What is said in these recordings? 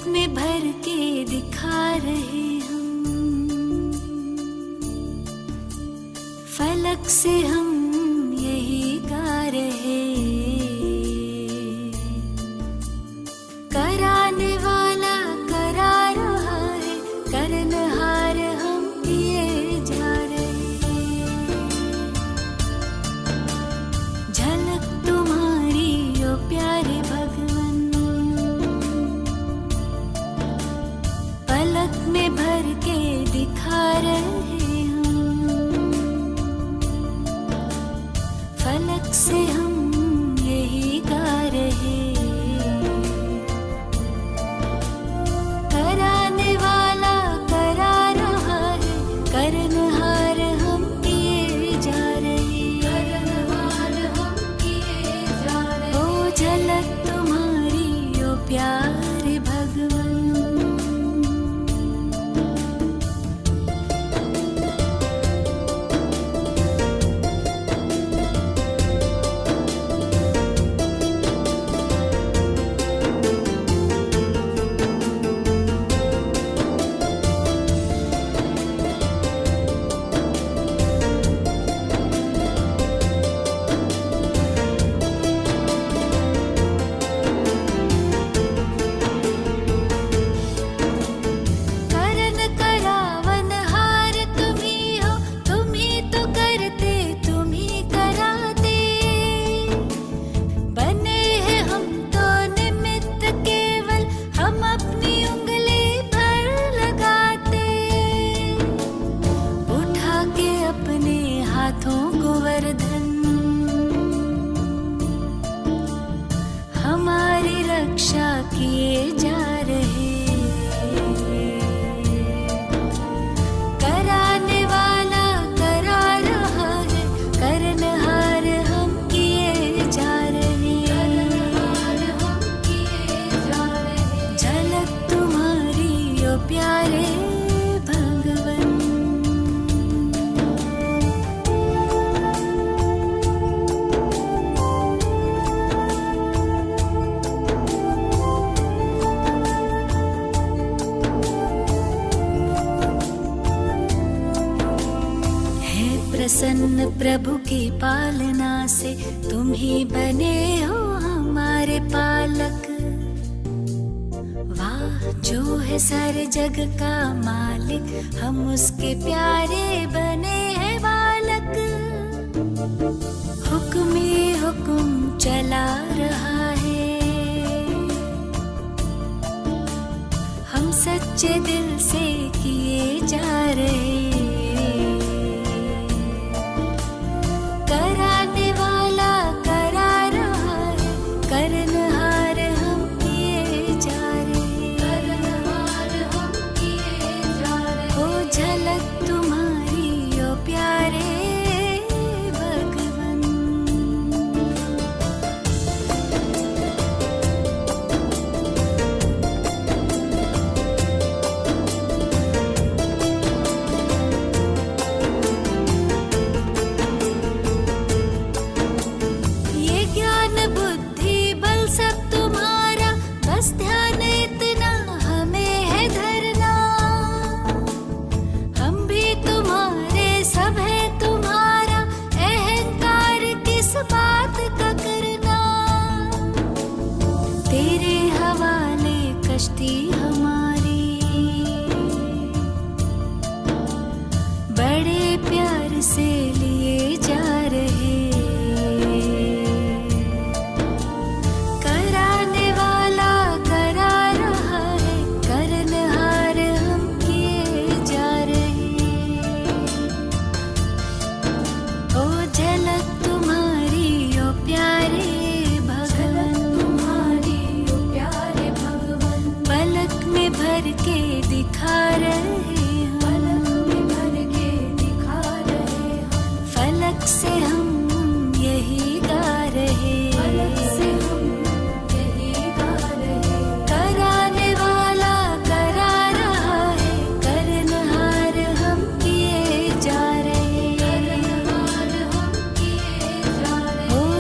में भर के दिखा रहे हम, फलक से हम यही गा रहे। कराने वाला करा रहा है, करनहार हम किए जा रहे। झलक तुम्हारी ओ प्यारे भगवन, पलक में भर के दिखा रहे हम, फलक से हम यही गा रहे। कराने वाला करा रहा है, करनहार हम किए जा रहे। करनहार हम किए जा रहे। ओ झलक तुम्हारी ओ प्यारे भगवन। हाथों को वरदान हमारी रक्षा किए जा रहे। कराने वाला करा रहा है, करनहार हम किए जा रहे। करनहार हम किए जा रहे। झलक तुम्हारी ओ प्यारे भगवन। प्रसन्न प्रभु की पालना से तुम ही बने हो हमारे पालक। वाह जो है सारे जग का मालिक, हम उसके प्यारे बने हैं बालक। हुक्म ही हुक्म चला रहा है, हम सच्चे दिल से किए जा रहे। कराने वाला करा रहा है, करनहार हम किए जा रहे। करनहार हम किए जा रहे। ओ झलक तुम्हारी ओ प्यारे भगवन। ध्यान इतना हमें है धरना, हम भी तुम्हारे सब है तुम्हारा। अहंकार किस बात का करना, तेरे हवाले कश्ती हमारी। बड़े प्यार से लिए जा रहे। झलक तुम्हारी ओ प्यारे भगवन। तुम्हारी ओ प्यारे भगवन। पलक में भर के दिखा रहे हम, पलक में भर के दिखा रहे हम। फलक से हम यही गा रहे। फलक से हम यही गा रहे। कराने वाला करा रहा है, करनहार हम किए जा रहे।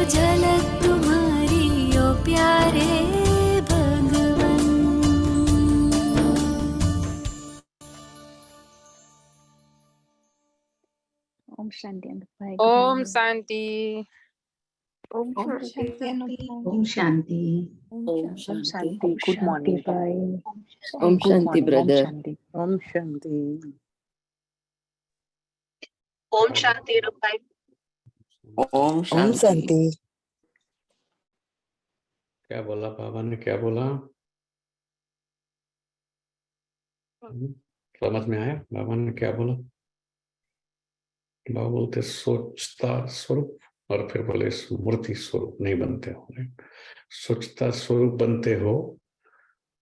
झलक तुम्हारी ओ प्यारे भगवन। शांति अनुभव भाई। ओम शांति। ओम शांति अनुभव भाई। ओम शांति। ओम शांति। गुड मॉर्निंग भाई। ओम शांति ब्रदर। ओम शांति। ओम शांति भाई। ओम ओम शांति। क्या बोला बाबा ने, क्या बोला? समझ में आया बाबा ने क्या बोला? बाबा बोलते सोचता स्वरूप, और फिर बोले मूर्ति स्वरूप नहीं बनते हो। सोचता स्वरूप बनते हो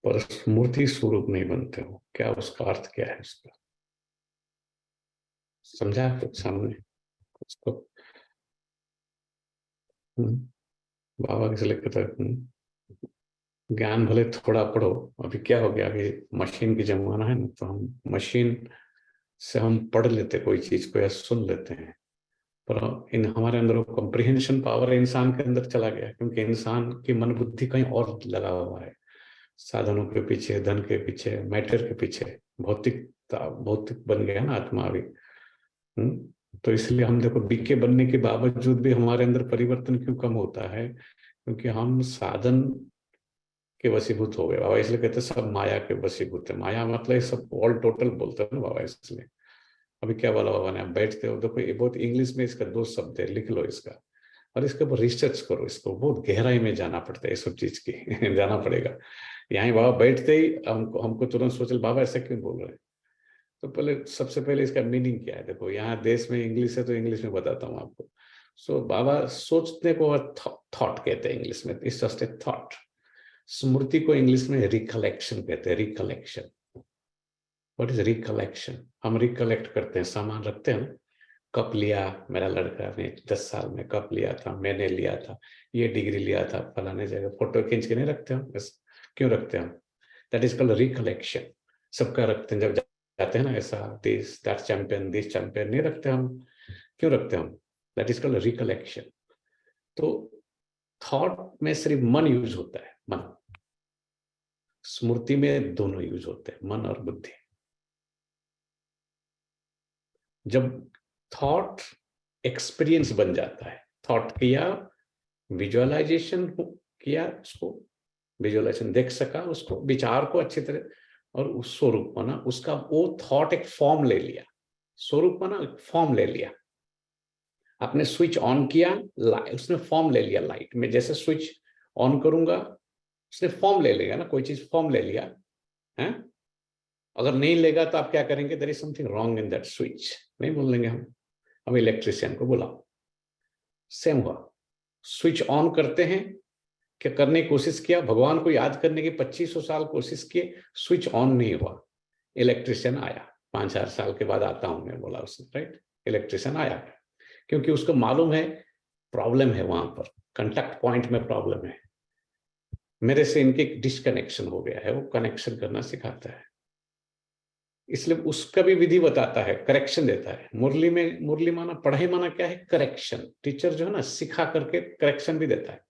पर मूर्ति स्वरूप नहीं बनते हो। क्या उसका अर्थ क्या है? उसका समझा कुछ सामने उसको? बाबा किसे लिखता ज्ञान भले थोड़ा पढ़ो। अभी क्या हो गया, अभी मशीन की जमाना है ना, तो हम मशीन से हम पढ़ लेते कोई चीज को या सुन लेते हैं, पर इन हमारे अंदर वो कॉम्प्रिहेंशन पावर इंसान के अंदर चला गया, क्योंकि इंसान की मन बुद्धि कहीं और लगा हुआ है, साधनों के पीछे, धन के पीछे, मैटर के पीछे, भौतिकता, भौतिक बन गया ना आत्मा अभी। तो इसलिए हम देखो बीके बनने के बावजूद भी हमारे अंदर परिवर्तन क्यों कम होता है? क्योंकि हम साधन के वशीभूत हो गए। बाबा इसलिए कहते हैं सब माया के वशीभूत है। माया मतलब सब ऑल टोटल बोलते हैं ना बाबा। इसलिए अभी क्या बोला बाबा ने, आप बैठते हो, देखो ये बहुत इंग्लिश में इसका 2 शब्द है, लिख लो इसका और इसके ऊपर रिसर्च करो। इसको बहुत गहराई में जाना पड़ता है, ये सब चीज की जाना पड़ेगा। यहाँ बाबा बैठते ही हमको तुरंत सोच बाबा ऐसा क्यों बोल रहे हैं। तो पहले सबसे पहले इसका मीनिंग क्या है। देखो यहाँ देश में इंग्लिश है तो इंग्लिश में बताता हूँ आपको। सो बाबा सोचने को थॉट कहते हैं इंग्लिश में, इट्स जस्ट ए थॉट। स्मृति को इंग्लिश में रिकलेक्शन कहते हैं, रिकलेक्शन। What is recollection? हम रिकलेक्ट करते हैं, सामान रखते हैं। कप लिया मेरा लड़का ने 10 साल में, कप लिया था, मैंने लिया था, ये डिग्री लिया था फलाने जगह, फोटो खींच के नहीं रखते हम? क्यों रखते हैं हम? That is called recollection. सबका रखते हैं, जब जाते हैं ना ऐसा, this that champion, this champion, नहीं रखते हम। क्यों रखते हम? That is called recollection. तो थॉट में सिर्फ मन यूज होता है, मन। स्मृति में दोनों यूज होते हैं, मन और बुद्धि। जब थॉट एक्सपीरियंस बन जाता है, थॉट किया, विजुअलाइजेशन किया, उसको विजुअलाइजेशन देख सका, उसको विचार को अच्छी तरह, और उस स्वरूप बना उसका। वो थॉट एक फॉर्म ले लिया, स्वरूप बना, एक फॉर्म ले लिया। आपने स्विच ऑन किया, उसने फॉर्म ले लिया। लाइट में जैसे स्विच ऑन करूंगा उसने फॉर्म ले लेगा ना, कोई चीज फॉर्म ले लिया है। अगर नहीं लेगा तो आप क्या करेंगे? There is something wrong in that switch, नहीं बोलेंगे हम इलेक्ट्रिशियन को बुलाओ। सेम हुआ, स्विच ऑन करते हैं, क्या करने की कोशिश किया, भगवान को याद करने की 2500 साल कोशिश किए, स्विच ऑन नहीं हुआ। इलेक्ट्रिशियन आया, 5-4 साल के बाद आता हूं मैं, बोला उसने, राइट। इलेक्ट्रिशियन आया क्योंकि उसको मालूम है प्रॉब्लम है, वहां पर कंटैक्ट पॉइंट में प्रॉब्लम है, मेरे से इनके डिस्कनेक्शन हो गया है, वो कनेक्शन करना सिखाता है। इसलिए उसका भी विधि बताता है, करेक्शन देता है। मुरली में, मुरली माना पढ़ाई माना क्या है? करेक्शन। टीचर जो है ना, सिखा करके करेक्शन भी देता है।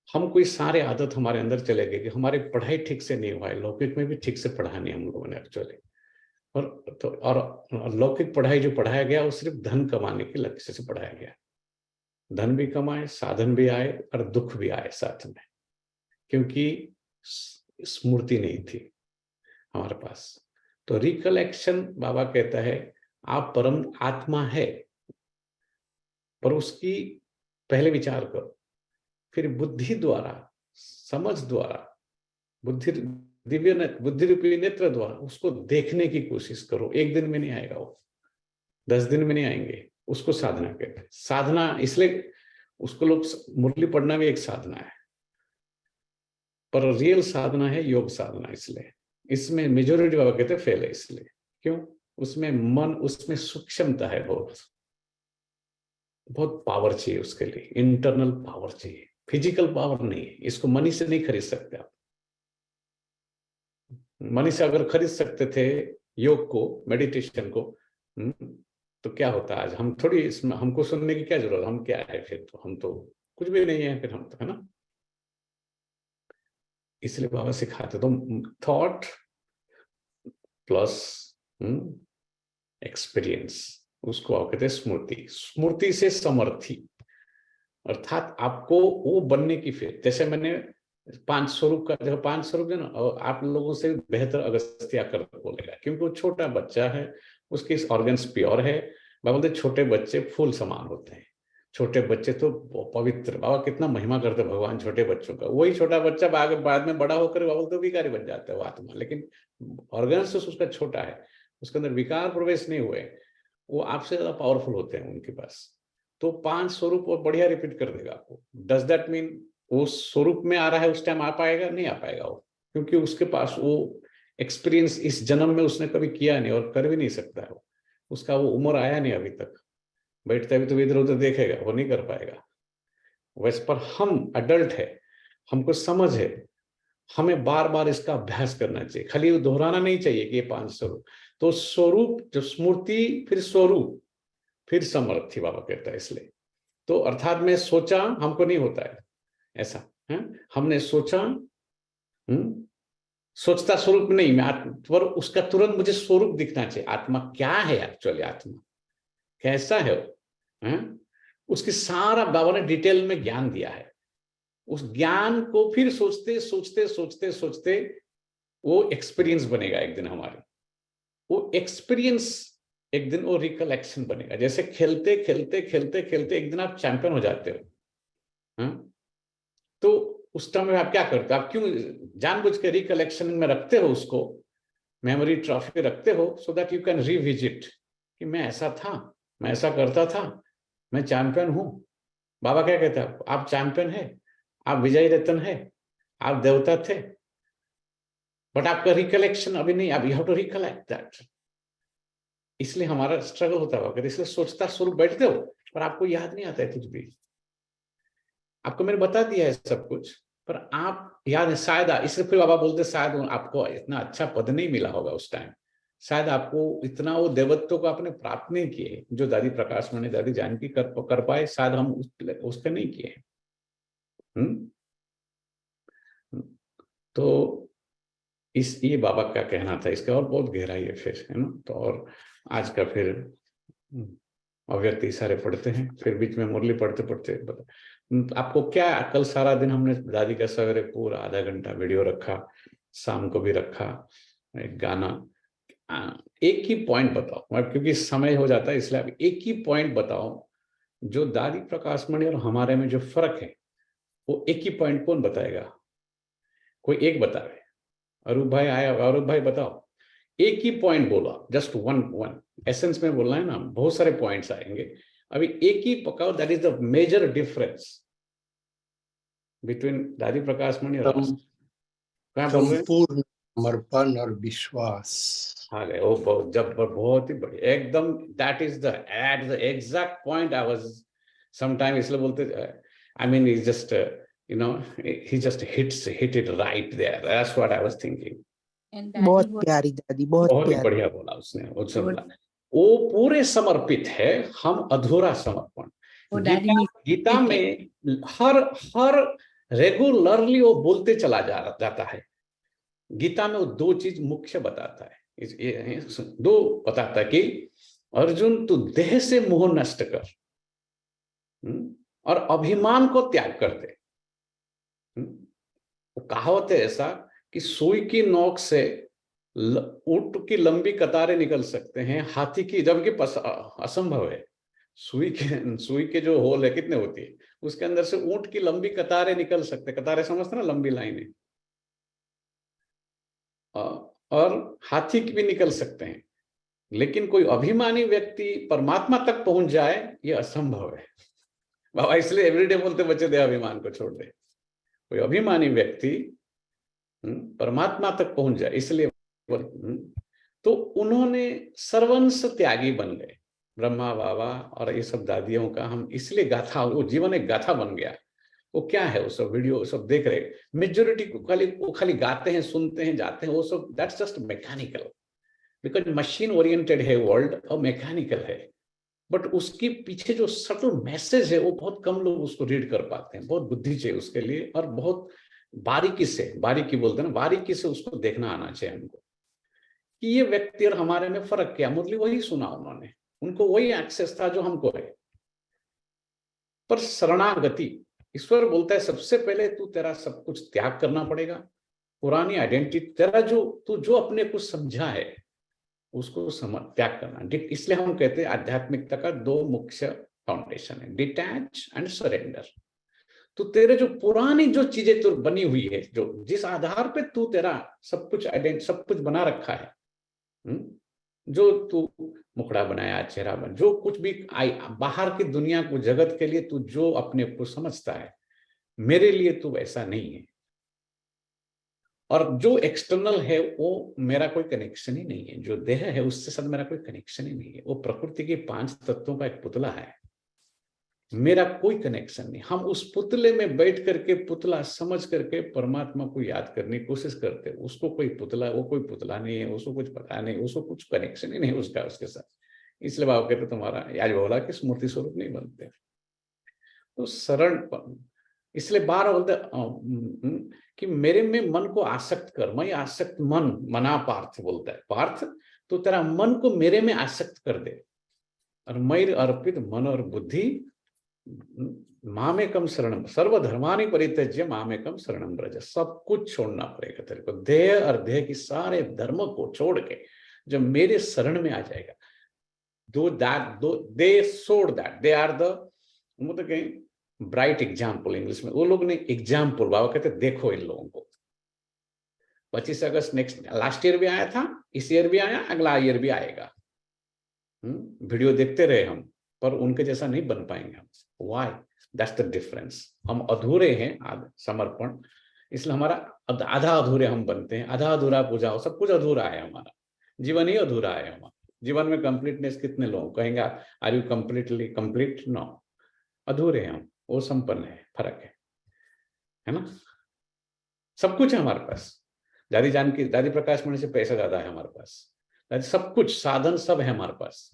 हम कोई सारे आदत हमारे अंदर चले गए कि हमारी पढ़ाई ठीक से नहीं हुआ है, लौकिक में भी ठीक से पढ़ा नहीं हम लोगों ने एक्चुअली। और लौकिक पढ़ाई जो पढ़ाया गया वो सिर्फ धन कमाने के लक्ष्य से पढ़ाया गया। धन भी कमाए, साधन भी आए और दुख भी आए साथ में, क्योंकि स्मृति नहीं थी हमारे पास। तो रिकलेक्शन, बाबा कहता है आप परम आत्मा है, पर उसकी पहले विचार करो, फिर बुद्धि द्वारा, समझ द्वारा, बुद्धि रूपी नेत्र द्वारा उसको देखने की कोशिश करो। 1 दिन में नहीं आएगा वो, 10 दिन में नहीं आएंगे। उसको साधना कहते हैं। साधना इसलिए उसको लोग, मुरली पढ़ना भी एक साधना है, पर रियल साधना है योग साधना। इसलिए इसमें मेजोरिटी बाबा कहते हैं फेल है। इसलिए क्यों? उसमें मन, उसमें सूक्ष्मता है, बहुत पावर चाहिए उसके लिए, इंटरनल पावर चाहिए, फिजिकल पावर नहीं है। इसको मनी से नहीं खरीद सकते आप। मनी से अगर खरीद सकते थे योग को, मेडिटेशन को, तो क्या होता आज? हम थोड़ी इसमें, हमको सुनने की क्या जरूरत, हम क्या है फिर? तो हम तो कुछ भी नहीं है फिर हम तो, है ना। इसलिए बाबा सिखाते तो थॉट प्लस एक्सपीरियंस, उसको आप कहते हैं स्मृति। स्मृति से समर्थी, अर्थात आपको वो बनने की फिर, जैसे मैंने 5 स्वरूप का, जो 5 स्वरूप है ना, और आप लोगों से बेहतर अगस्त्य कर बोलेगा, क्योंकि वो छोटा बच्चा है, उसके ऑर्गन्स प्योर है। बाबा बोलते छोटे बच्चे फूल समान होते हैं, छोटे बच्चे तो पवित्र। बाबा कितना महिमा करते भगवान छोटे बच्चों का। वही छोटा बच्चा बाद में बड़ा होकर बाबा तो विकारी बन जाता है वो आत्मा, लेकिन ऑर्गन्स उसका छोटा है, उसके अंदर विकार प्रवेश नहीं हुए, वो आपसे ज्यादा पावरफुल होते हैं उनके पास। तो 5 स्वरूप और बढ़िया रिपीट कर देगा आपको। डज दैट मीन वो स्वरूप में आ रहा है उस टाइम आ पाएगा? नहीं आ पाएगा वो, क्योंकि उसके पास वो एक्सपीरियंस इस जन्म में उसने कभी किया नहीं और कर भी नहीं सकता है। उसका वो उम्र आया नहीं अभी तक, बैठता भी तो इधर उधर देखेगा, वो नहीं कर पाएगा वैसे। पर हम अडल्ट है, हमको समझ है, हमें बार बार इसका अभ्यास करना चाहिए, खाली वो दोहराना नहीं चाहिए कि ये 5 स्वरूप। तो स्वरूप जो स्मृति, फिर स्वरूप, फिर समर्थी बाबा कहता है। इसलिए तो अर्थात मैं सोचा, हमको नहीं होता है ऐसा है, हमने सोचा, सोचता स्वरूप नहीं मैं पर उसका तुरंत मुझे स्वरूप दिखना चाहिए। आत्मा क्या है एक्चुअली, आत्मा कैसा है उसकी सारा बाबा ने डिटेल में ज्ञान दिया है। उस ज्ञान को फिर सोचते सोचते सोचते सोचते वो एक्सपीरियंस बनेगा एक दिन हमारे, वो एक्सपीरियंस एक दिन वो रिकलेक्शन बनेगा। जैसे खेलते खेलते खेलते खेलते एक दिन आप चैंपियन हो जाते हो, तो उस टाइम में आप क्या करते हो? आप क्यों जानबूझ के रिकलेक्शन में रखते हो, उसको मेमोरी ट्रॉफी रखते हो, सो दैट यू कैन रिविजिट कि मैं ऐसा था, मैं ऐसा करता था, मैं चैंपियन हूं। बाबा क्या कहते हैं? आप चैंपियन है, आप विजयी रतन है, आप देवता थे, बट आपका रिकलेक्शन अभी नहीं, आप you have to recollect that. इसलिए हमारा स्ट्रगल होता है, इसलिए सोचता स्वरूप बैठते हो पर आपको याद नहीं आता है कुछ भी। आपको मैंने बता दिया है सब कुछ, पर आप याद है शायद, इसलिए फिर बाबा बोलते शायद आपको इतना अच्छा पद नहीं मिला होगा उस टाइम, शायद आपको इतना वो देवत्व को आपने प्राप्त नहीं किए जो दादी प्रकाश मणि, दादी जानकी कर पाए, शायद हम उसके नहीं किए। तो ये बाबा का कहना था, इसका और बहुत गहराई है फिर, है ना। तो और आज का फिर अव्यक्त इशारे पढ़ते हैं, फिर बीच में मुरली पढ़ते पढ़ते आपको क्या, कल सारा दिन हमने दादी का सवेरे पूरा आधा घंटा वीडियो रखा, शाम को भी रखा एक गाना। एक ही पॉइंट बताओ, क्योंकि समय हो जाता है इसलिए आप एक ही पॉइंट बताओ जो दादी प्रकाश मणि और हमारे में जो फर्क है, वो एक ही पॉइंट कौन बताएगा? कोई एक बताए। अरूप भाई आया, अरूप भाई बताओ, एक ही पॉइंट बोला, जस्ट वन एसेंस में बोलना है ना, बहुत सारे पॉइंट्स आएंगे, अभी एक ही पकाओ। That is the major difference between Dadi प्रकाश मणि और संपूर्ण समर्पण और विश्वास। हाँ, वो बहुत ही बढ़िया, एकदम that is the exact point I was sometime, इसलिए बोलते I mean is just you know, he just hit it right there. That's what I was thinking. बहुत प्यारी दादी, बहुत ही बढ़िया बोला उसने। वो पूरे समर्पित है, हम अधूरा समर्पण। गीता में हर रेगुलरली वो बोलते चला जाता है। गीता में वो 2 चीज मुख्य बताता है, 2 बताता है कि अर्जुन तू देह से मोह नष्ट कर और अभिमान को त्याग कर दे। वो कहावत है ऐसा कि सुई की नोक से ऊंट की लंबी कतारें निकल सकते हैं, हाथी की, जबकि असंभव है। सुई के जो होल है कितने होती है, उसके अंदर से ऊंट की लंबी कतारें निकल सकते, कतारें समझते ना, लंबी लाइनें, और हाथी की भी निकल सकते हैं, लेकिन कोई अभिमानी व्यक्ति परमात्मा तक पहुंच जाए ये असंभव है। बाबा इसलिए एवरीडे बोलते बच्चे दे अभिमान को छोड़ दे। कोई अभिमानी व्यक्ति परमात्मा तक पहुंच जाए, इसलिए तो उन्होंने सर्वंश त्यागी बन गए, ब्रह्मा बाबा और ये सब दादियों का हम इसलिए गाथा, वो जीवन एक गाथा बन गया। वो क्या है, वो सब वीडियो सब देख रहे, मेजोरिटी को खाली गाते हैं, सुनते हैं, जाते हैं, वो सब that's just mechanical, because machine oriented है वर्ल्ड और मैकेनिकल है। बट उसके पीछे जो सटल मैसेज है वो बहुत कम लोग उसको रीड कर पाते हैं। बहुत बुद्धि चाहिए उसके लिए और बहुत बारीकी बोलते हैं ना, बारीकी से उसको देखना आना चाहिए हमको कि ये व्यक्ति और हमारे में फर्क क्या। मुरली वही सुना उन्होंने, उनको वही एक्सेस था जो हमको है। पर शरणागति, ईश्वर बोलता है सबसे पहले तू तेरा सब कुछ त्याग करना पड़ेगा, पुरानी आइडेंटिटी तेरा तू जो अपने को समझा है उसको त्याग करना। इसलिए हम कहते हैं आध्यात्मिकता का 2 मुख्य फाउंडेशन है, डिटैच एंड सरेंडर। तो तेरे जो पुरानी जो चीजें तो बनी हुई है, जो जिस आधार पे तू तेरा सब कुछ बना रखा है, जो तू मुखड़ा बनाया, चेहरा बन, जो कुछ भी बाहर की दुनिया को, जगत के लिए तू जो अपने को समझता है, मेरे लिए तू वैसा नहीं है। और जो एक्सटर्नल है वो मेरा कोई कनेक्शन ही नहीं है, जो देह है उससे साथ मेरा कोई कनेक्शन ही नहीं है। वो प्रकृति के 5 तत्वों का एक पुतला है, मेरा कोई कनेक्शन नहीं। हम उस पुतले में बैठ करके पुतला समझ करके परमात्मा को याद करने की कोशिश करते हैं। उसको कोई पुतला, वो कोई पुतला नहीं है, उसको कुछ पता नहीं, उसको कुछ कनेक्शन ही नहीं उसका उसके साथ। इसलिए बाबा कहते तुम्हारा आज बोला कि स्मृति स्वरूप नहीं बनते। तो शरण, इसलिए बार बोलते कि मेरे में मन को आसक्त कर। मैं आसक्त मन, मना पार्थ बोलता है, पार्थ तो तेरा मन को मेरे में आसक्त कर दे। और मैं अर्पित मन और बुद्धि मामेकम शरणम, सर्वधर्मानि परित्यज्य मामेकम शरणम व्रज। सब कुछ छोड़ना पड़ेगा तेरे को, देह और देह की सारे धर्म को छोड़ के जब मेरे शरण में आ जाएगा, दे सोड दैट, दे आर द, मतलब कहीं ब्राइट एग्जाम्पल इंग्लिश में, वो लोग ने एग्जाम्पल, बाबा कहते देखो इन लोगों को। 25 अगस्त नेक्स्ट लास्ट ईयर भी आया था, इस ईयर भी आया, अगला ईयर भी आएगा। वीडियो देखते रहे हम, पर उनके जैसा नहीं बन पाएंगे हम। व्हाई? That's the difference. हम अधूरे हैं, समर्पण, इसलिए हमारा आधा अधूरे हम बनते हैं। आधा अधूरा पूजा हो, सब कुछ अधूरा है, हमारा जीवन ही अधूरा है। हमारा जीवन में कंप्लीटनेस कितने लोग कहेंगे are you completely complete? No, अधूरे हैं हम, वो संपन्न है, फर्क है ना। सब कुछ है हमारे पास। दादी प्रकाश मणि से पैसा ज्यादा है हमारे पास, सब कुछ साधन सब है हमारे पास।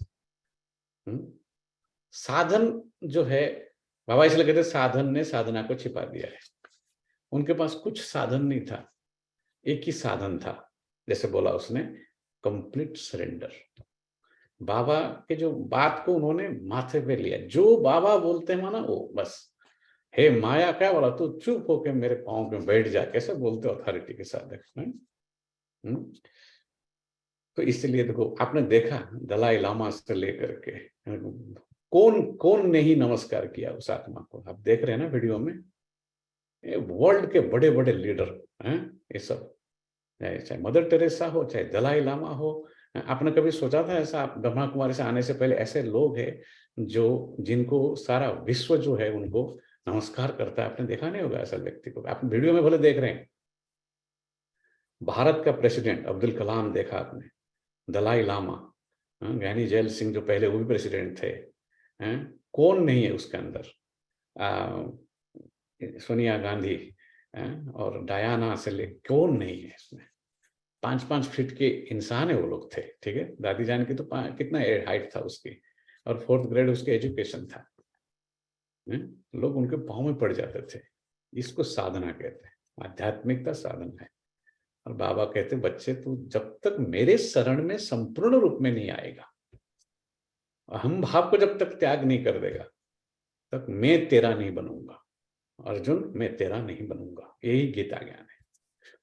साधन जो है, बाबा इसलिए कहते साधन ने साधना को छिपा दिया है। उनके पास कुछ साधन नहीं था, एक ही साधन था, जैसे बोला उसने, कंप्लीट सरेंडर। बाबा के जो बात को उन्होंने माथे पे लिया, जो बाबा बोलते हैं माना वो बस। हे माया क्या बोला, तू चुप होके मेरे पाँव में बैठ जा, कैसे बोलते अथॉरिटी के साथ। तो इसलिए देखो, आपने देखा दलाई लामा से लेकर के कौन ने ही नमस्कार किया उस आत्मा को। आप देख रहे हैं ना वीडियो में, वर्ल्ड के बड़े बड़े लीडर हैं ये सब, चाहे मदर टेरेसा हो, चाहे दलाई लामा हो। आपने कभी सोचा था ऐसा? आप ब्रह्मा कुमारी से आने से पहले ऐसे लोग हैं जो जिनको सारा विश्व जो है उनको नमस्कार करता है। आपने देखा नहीं होगा ऐसा व्यक्ति को, आप वीडियो में भले देख रहे हैं। भारत का प्रेसिडेंट अब्दुल कलाम देखा आपने, दलाई लामा, ज्ञानी जैल सिंह जो पहले वो भी प्रेसिडेंट थे, कौन नहीं है उसके अंदर, सोनिया गांधी और डायना से ले, कौन नहीं है इसमें। 5-5 फीट के इंसान है वो लोग थे, ठीक है। दादी जान की तो कितना हाइट था उसकी, और 4th ग्रेड उसके एजुकेशन था। लोग उनके पाँव में पड़ जाते थे। इसको साधना कहते हैं, आध्यात्मिकता साधन है। और बाबा कहते बच्चे, तू जब तक मेरे शरण में संपूर्ण रूप में नहीं आएगा, हम भाव को जब तक त्याग नहीं कर देगा, तक मैं तेरा नहीं बनूंगा। अर्जुन, मैं तेरा नहीं बनूंगा। यही गीता ज्ञान है।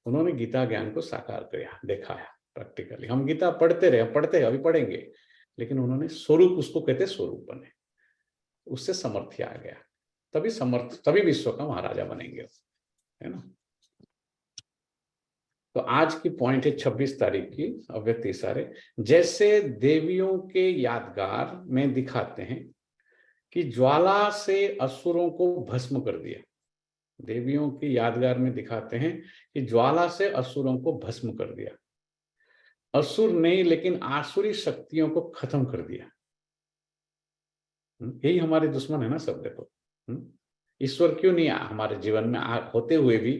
उन्होंने गीता ज्ञान को साकार किया, दिखाया प्रैक्टिकली। हम गीता पढ़ते रहे, अभी पढ़ेंगे, लेकिन उन्होंने स्वरूप, उसको कहते स्वरूप बने, उससे समर्थ्य आ गया, तभी विश्व का महाराजा बनेंगे, है ना। तो आज की पॉइंट है 26 तारीख की, अव्यक्त इशारे। जैसे देवियों के यादगार में दिखाते हैं कि ज्वाला से असुरों को भस्म कर दिया। देवियों की यादगार में दिखाते हैं कि ज्वाला से असुरों को भस्म कर दिया। असुर नहीं, लेकिन आसुरी शक्तियों को खत्म कर दिया। यही हमारे दुश्मन है ना सब। देखो, ईश्वर क्यों नहीं हमारे जीवन में होते हुए भी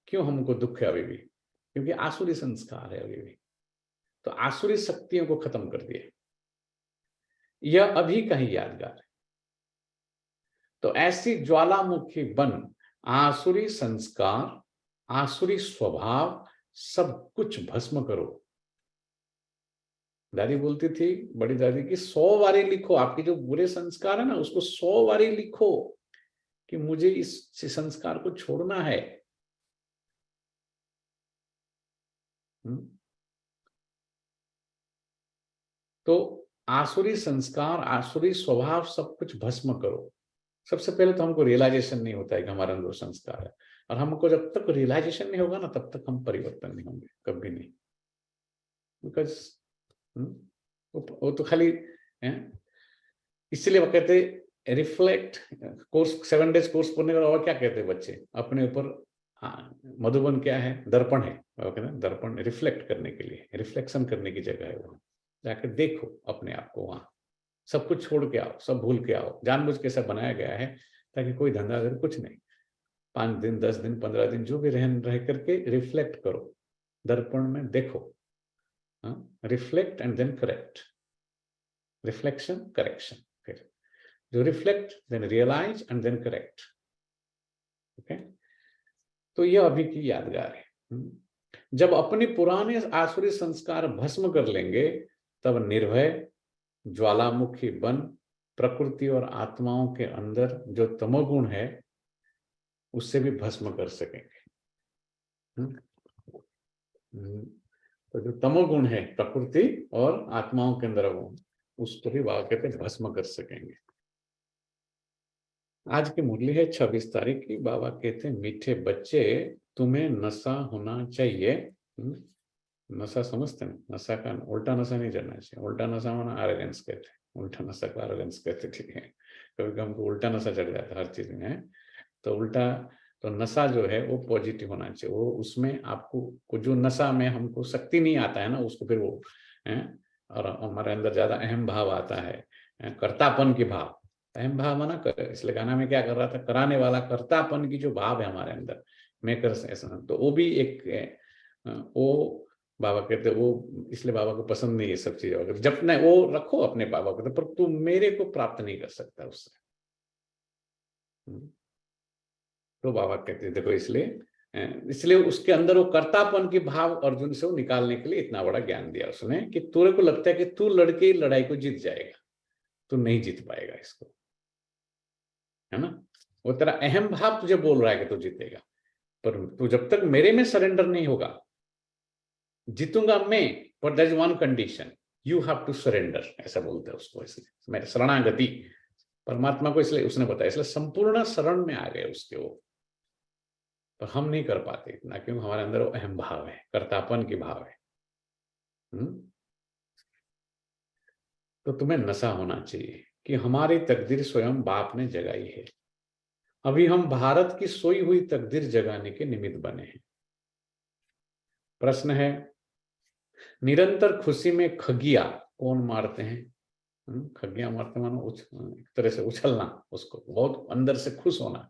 क्यों हमको दुख है अभी भी? क्योंकि आसुरी संस्कार है अभी भी। तो आसुरी शक्तियों को खत्म कर दिया। यह अभी का ही यादगार है। तो ऐसी ज्वालामुखी बन, आसुरी संस्कार, आसुरी स्वभाव सब कुछ भस्म करो। दादी बोलती थी, बड़ी दादी की, 100 बारी लिखो, आपके जो बुरे संस्कार है ना उसको 100 बारी लिखो कि मुझे इस संस्कार को छोड़ना है। तो आसुरी संस्कार, आसुरी स्वभाव सब कुछ भस्म करो। सबसे पहले तो हमको रियलाइजेशन नहीं होता है कि हमारे अंदर संस्कार है, और हमको जब तक रियलाइजेशन नहीं होगा ना तब तक हम परिवर्तन नहीं होंगे, कभी नहीं। बिकॉज वो तो खाली इसलिए वो कहते रिफ्लेक्ट कोर्स, 7 डेज कोर्स पढ़ने के बाद और क्या कहते हैं बच्चे अपने ऊपर, मधुबन क्या है, दर्पण है, कहते हैं दर्पण रिफ्लेक्ट करने के लिए, रिफ्लेक्शन करने की जगह है, वहां जाकर देखो अपने आप को, वहां सब कुछ छोड़ के आओ, सब भूल के आओ। जानबूझ के सब बनाया गया है ताकि कोई धंधा अगर कुछ नहीं, 5 दिन 10 दिन 15 दिन जो भी रह करके रिफ्लेक्ट करो, दर्पण में देखो, reflect and then correct, reflection correction, फिर जो reflect then realise and then correct. Okay, तो यह अभी की यादगार है। जब अपने पुराने आसुरी संस्कार भस्म कर लेंगे तब निर्भय ज्वालामुखी बन प्रकृति और आत्माओं के अंदर जो तमोगुण है उससे भी भस्म कर सकेंगे। तो जो तमोगुण है प्रकृति और आत्माओं के अंदर वो, उसको भी बाबा कहते हैं भस्म कर सकेंगे। आज की मुरली है 26 तारीख की। बाबा कहते हैं मीठे बच्चे तुम्हें नशा होना चाहिए। नशा समझते हैं, नशा का उल्टा नशा नहीं चढ़ना चाहिए। उल्टा नशा माना एरोगेंस कहते हैं, उल्टा नशा को एरोगेंस कहते, ठीक है। कभी हमको उल्टा नशा चढ़ जाता है हर चीज में, तो उल्टा तो नशा जो है वो पॉजिटिव होना चाहिए। वो उसमें आपको जो नशा में हमको शक्ति नहीं आता है ना, उसको फिर वो है, और हमारे अंदर ज्यादा अहम भाव आता है, कर्तापन की भाव, अहम भाव माना कर। इसलिए गाना में क्या कर रहा था, कराने वाला, कर्तापन की जो भाव है हमारे अंदर, मैं कर ऐसा, तो वो भी एक वो बाबा कहते वो, इसलिए बाबा को पसंद नहीं है सब चीजें। जब नहीं वो रखो अपने बाबा को, पर तू मेरे को प्राप्त नहीं कर सकता उससे। तो बाबा कहते देखो, इसलिए उसके अंदर वो कर्तापन की भाव अर्जुन से वो निकालने के लिए इतना बड़ा ज्ञान दिया उसने कि तुरे को लगता है कि तू लड़के लड़ाई को जीत जाएगा, तू नहीं जीत पाएगा इसको, है ना। वो तेरा अहम भाव तुझे बोल रहा है कि तू जीतेगा, पर तू जब तक मेरे में सरेंडर नहीं होगा, जीतूंगा मैं, पर there is one condition, you have to surrender, ऐसा बोलते हैं उसको। इसलिए मेरे शरणागति परमात्मा को इसलिए उसने बताया, इसलिए संपूर्ण शरण में आ गए उसके वो। पर हम नहीं कर पाते इतना, क्योंकि हमारे अंदर वो अहम भाव है, कर्तापन की भाव है। तो तुम्हें नशा होना चाहिए कि हमारी तकदीर स्वयं बाप ने जगाई है। अभी हम भारत की सोई हुई तकदीर जगाने के निमित्त बने हैं। प्रश्न है, निरंतर खुशी में खगिया कौन मारते हैं? खगिया मारते मानो एक तरह से उछलना, उसको बहुत अंदर से खुश होना,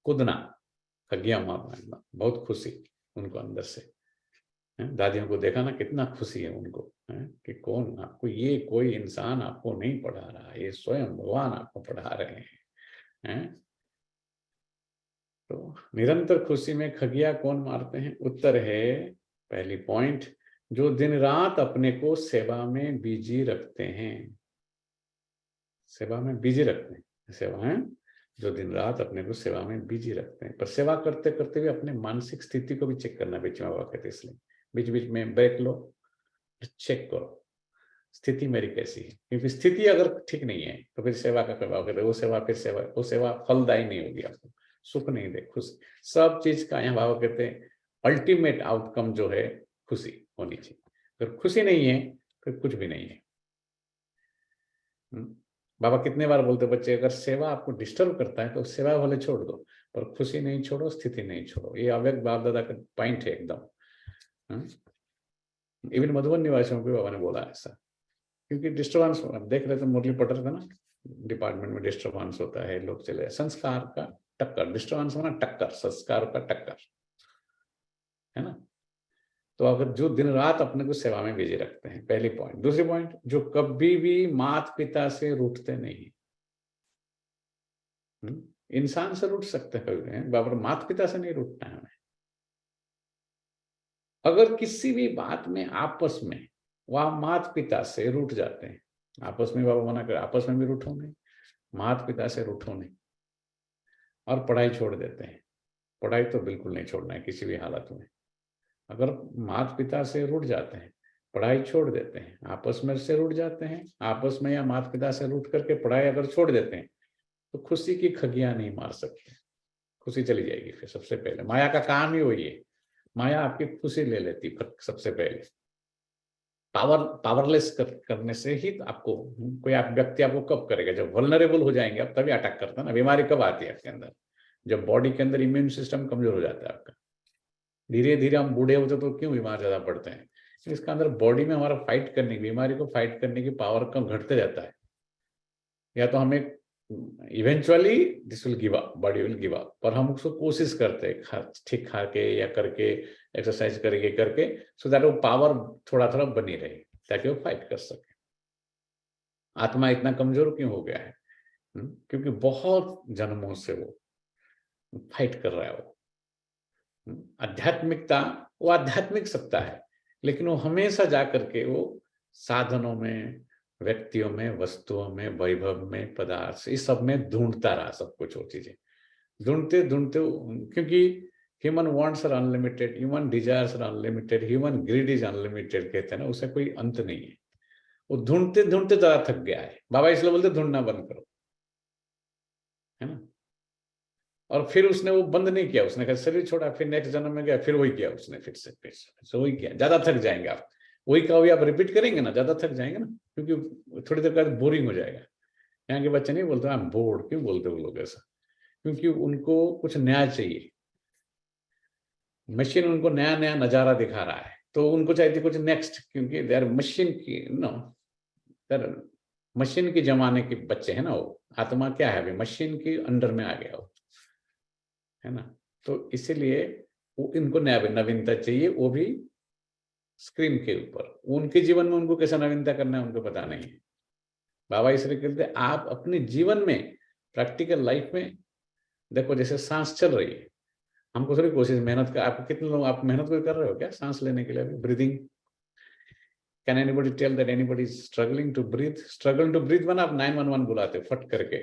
कूदना, खगिया मारना, बहुत खुशी उनको अंदर से। दादियों को देखा ना, कितना खुशी है उनको, कि कौन आपको, ये कोई इंसान आपको नहीं पढ़ा रहा, ये स्वयं भगवान आपको पढ़ा रहे हैं। तो निरंतर खुशी में खगिया कौन मारते हैं? उत्तर है, पहली पॉइंट, जो दिन रात अपने को सेवा में बिजी रखते हैं। सेवा में बिजी रखते हैं, सेवा है जो दिन रात अपने को सेवा में बिजी रखते हैं। पर सेवा करते करते भी अपने मानसिक स्थिति को भी चेक करना बीच में, बाबा कहते, इसलिए बीच बीच में ब्रेक लो, चेक करो स्थिति मेरी कैसी है। क्योंकि स्थिति अगर ठीक नहीं है तो फिर सेवा का प्रभाव करते, वो सेवा फिर सेवा, वो सेवा फलदायी नहीं होगी, आपको सुख नहीं दे, खुशी। सब चीज का यहाँ बाबा कहते हैं अल्टीमेट आउटकम जो है खुशी होनी चाहिए। अगर खुशी नहीं है फिर कुछ भी नहीं है। बाबा कितने बार बोलते, बच्चे अगर सेवा आपको डिस्टर्ब करता है तो सेवा भले छोड़ दो, पर खुशी नहीं छोड़ो, स्थिति नहीं छोड़ो। ये अव्यक्त बाप दादा का पॉइंट है एकदम। इवन मधुबन निवासियों को बाबा ने बोला ऐसा, क्योंकि डिस्टर्बेंस देख रहे थे, मुरली पढ़ रहे थे ना, डिपार्टमेंट में डिस्टर्बेंस होता है, लोग चले, संस्कार का टक्कर, डिस्टर्बेंस होना टक्कर, संस्कार का टक्कर, है ना। तो अगर जो दिन रात अपने को सेवा में बिजी रखते हैं, पहली पॉइंट। दूसरी पॉइंट, जो कभी भी माता पिता से रूठते नहीं। इंसान से रूठ सकते हैं बाबर, माता पिता से नहीं रूठना है हमें। अगर किसी भी बात में आपस में वहां माता पिता से रूठ जाते हैं। आपस में बाबा मना कर, आपस में भी रूठो नहीं, माता पिता से रूठो नहीं, और पढ़ाई छोड़ देते हैं। पढ़ाई तो बिल्कुल नहीं छोड़ना है किसी भी हालत में। अगर माता पिता से रूठ जाते हैं, पढ़ाई छोड़ देते हैं, आपस में से रूठ जाते हैं, आपस में या माता पिता से रूठ करके पढ़ाई अगर छोड़ देते हैं, तो खुशी की खगियां नहीं मार सकते, खुशी चली जाएगी। फिर सबसे पहले माया का काम ही वही है, माया आपकी खुशी ले लेती सबसे पहले। पावरलेस करने से ही आपको कोई व्यक्ति आपको कब करेगा, जब वल्नरेबल हो जाएंगे आप, तभी अटैक करता है ना। बीमारी कब आती है आपके अंदर, जब बॉडी के अंदर इम्यून सिस्टम कमजोर हो जाता है आपका। धीरे धीरे हम बूढ़े होते तो क्यों बीमार ज्यादा पड़ते हैं, इसका अंदर बॉडी में हमारा फाइट करने की, बीमारी को फाइट करने की पावर कम घटते जाता है। या तो हमें eventually this will give up, body will give up, पर हम उसको कोशिश करते हैं ठीक खा के या करके, एक्सरसाइज करके सो दैट वो पावर थोड़ा थोड़ा बनी रहे, ताकि वो फाइट कर सके। आत्मा इतना कमजोर क्यों हो गया है? क्योंकि बहुत जन्मों से वो फाइट कर रहा है। वो आध्यात्मिकता, वो आध्यात्मिक सत्ता है, लेकिन वो हमेशा जा करके वो साधनों में, व्यक्तियों में, वस्तुओं में, वैभव में, पदार्थ, इस सब में ढूंढता रहा सब कुछ। वो चीजें ढूंढते ढूंढते, क्योंकि human wants are unlimited, human desires are unlimited, human greed is unlimited, कहते हैं ना, उससे कोई अंत नहीं है। वो ढूंढते ढूंढते जरा थक गया है। बाबा इसलिए बोलते ढूंढना बंद करो, है ना। और फिर उसने वो बंद नहीं किया, उसने कहा शरीर छोड़ा, फिर नेक्स्ट जन्म में गया, फिर वही किया उसने, फिर से वही किया। ज्यादा थक जाएंगे आप, वही का वही आप रिपीट करेंगे ना, ज्यादा थक जाएंगे ना, क्योंकि थोड़ी देर बाद बोरिंग हो जाएगा। यहाँ के बच्चे नहीं बोलते आई एम बोर्ड, क्यों बोलते वो लोग ऐसा? क्योंकि उनको कुछ नया चाहिए। मशीन उनको नया नया नजारा दिखा रहा है, तो उनको चाहिए कुछ नेक्स्ट, क्योंकि दे आर मशीन की मशीन के जमाने के बच्चे हैं ना। वो आत्मा क्या है, अभी मशीन के अंडर में आ गया वो, है ना। तो इसीलिए वो इनको नवीनता चाहिए, वो भी स्क्रीन के ऊपर। उनके जीवन में उनको कैसा नवीनता करना है उनको पता नहीं है। बाबा इसलिए कहते हैं आप अपने जीवन में, प्रैक्टिकल लाइफ में देखो, जैसे सांस चल रही है, हमको थोड़ी कोशिश मेहनत कर, आपको कितने लोग आप मेहनत कोई कर रहे हो क्या सांस लेने के लिए? Breathing, can anybody tell that anybody is struggling to breathe? Struggle to breathe बना आप 911 बुलाते फट करके,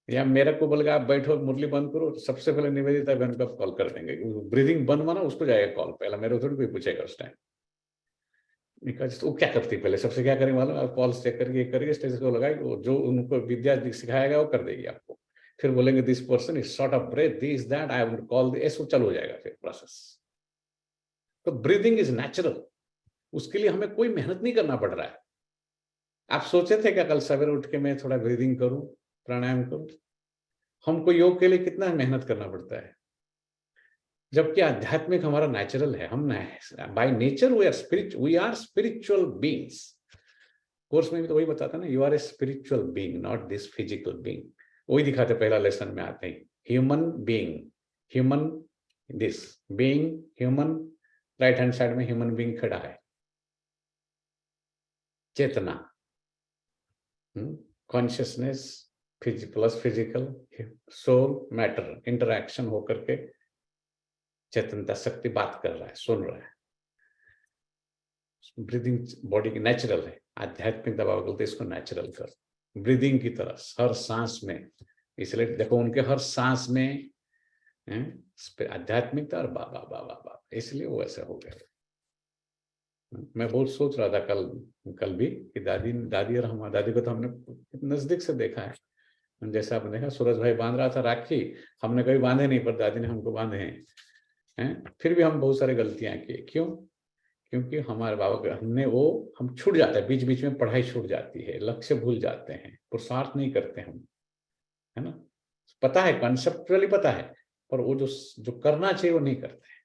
या मेरे को बोलेगा आप बैठो मुरली बंद करो, सबसे पहले निवेदिता बहन को कॉल कर देंगे। ब्रीदिंग बंद माना उसको जाएगा कॉल, पहला मेरे थोड़ी कोई पूछेगा उस टाइम। वो क्या करती पहले, सबसे क्या करेंगे मालूम? आप कॉल चेक करके स्टेज को लगाए, जो उनको विद्या सिखाएगा वो कर देगी आपको। फिर बोलेंगे this person is short of breath, this that, I would call this, वो चालू हो जाएगा फिर प्रोसेस। तो ब्रीदिंग इज नेचुरल, उसके लिए हमें कोई मेहनत नहीं करना पड़ रहा है। आप सोचे थे क्या कल सवेरे उठ के मैं थोड़ा ब्रीदिंग करूं, प्राणायाम करूं? हमको योग के लिए कितना मेहनत करना पड़ता है, जबकि आध्यात्मिक हमारा नेचुरल है। हम by nature we are spiritual beings. Course में भी तो वही बताता ना, you are a spiritual being, not this physical being. वही दिखाते पहला लेसन में आते हैं, human being, human this being, human right hand side में ह्यूमन बीइंग खड़ा है, चेतना, consciousness plus physical, soul matter, interaction होकर के चेतनता शक्ति बात कर रहा है, सुन रहा है। ब्रीदिंग बॉडी की नेचुरल है। आध्यात्मिक दबाव बोलते इसको नेचुरल कर, ब्रीदिंग की तरह हर सांस में। इसलिए देखो उनके हर सांस में आध्यात्मिकता और बाबा बाबा बाबा, इसलिए वो ऐसा हो गया। मैं बहुत सोच रहा था कल भी कि दादी और हमारी दादी को तो हमने नजदीक से देखा है। जैसे आपने देखा सूरज भाई बांध रहा था राखी, हमने कभी बांधे नहीं, पर दादी ने हमको बांधे हैं। फिर भी हम बहुत सारी गलतियां की। क्यों? क्योंकि हमारे बाबा हम छूट जाते हैं, बीच बीच में पढ़ाई छूट जाती है, लक्ष्य भूल जाते हैं, पुरुषार्थ नहीं करते हम, है ना। पता है, कॉन्सेप्चुअली पता है, पर वो जो करना चाहिए वो नहीं करते।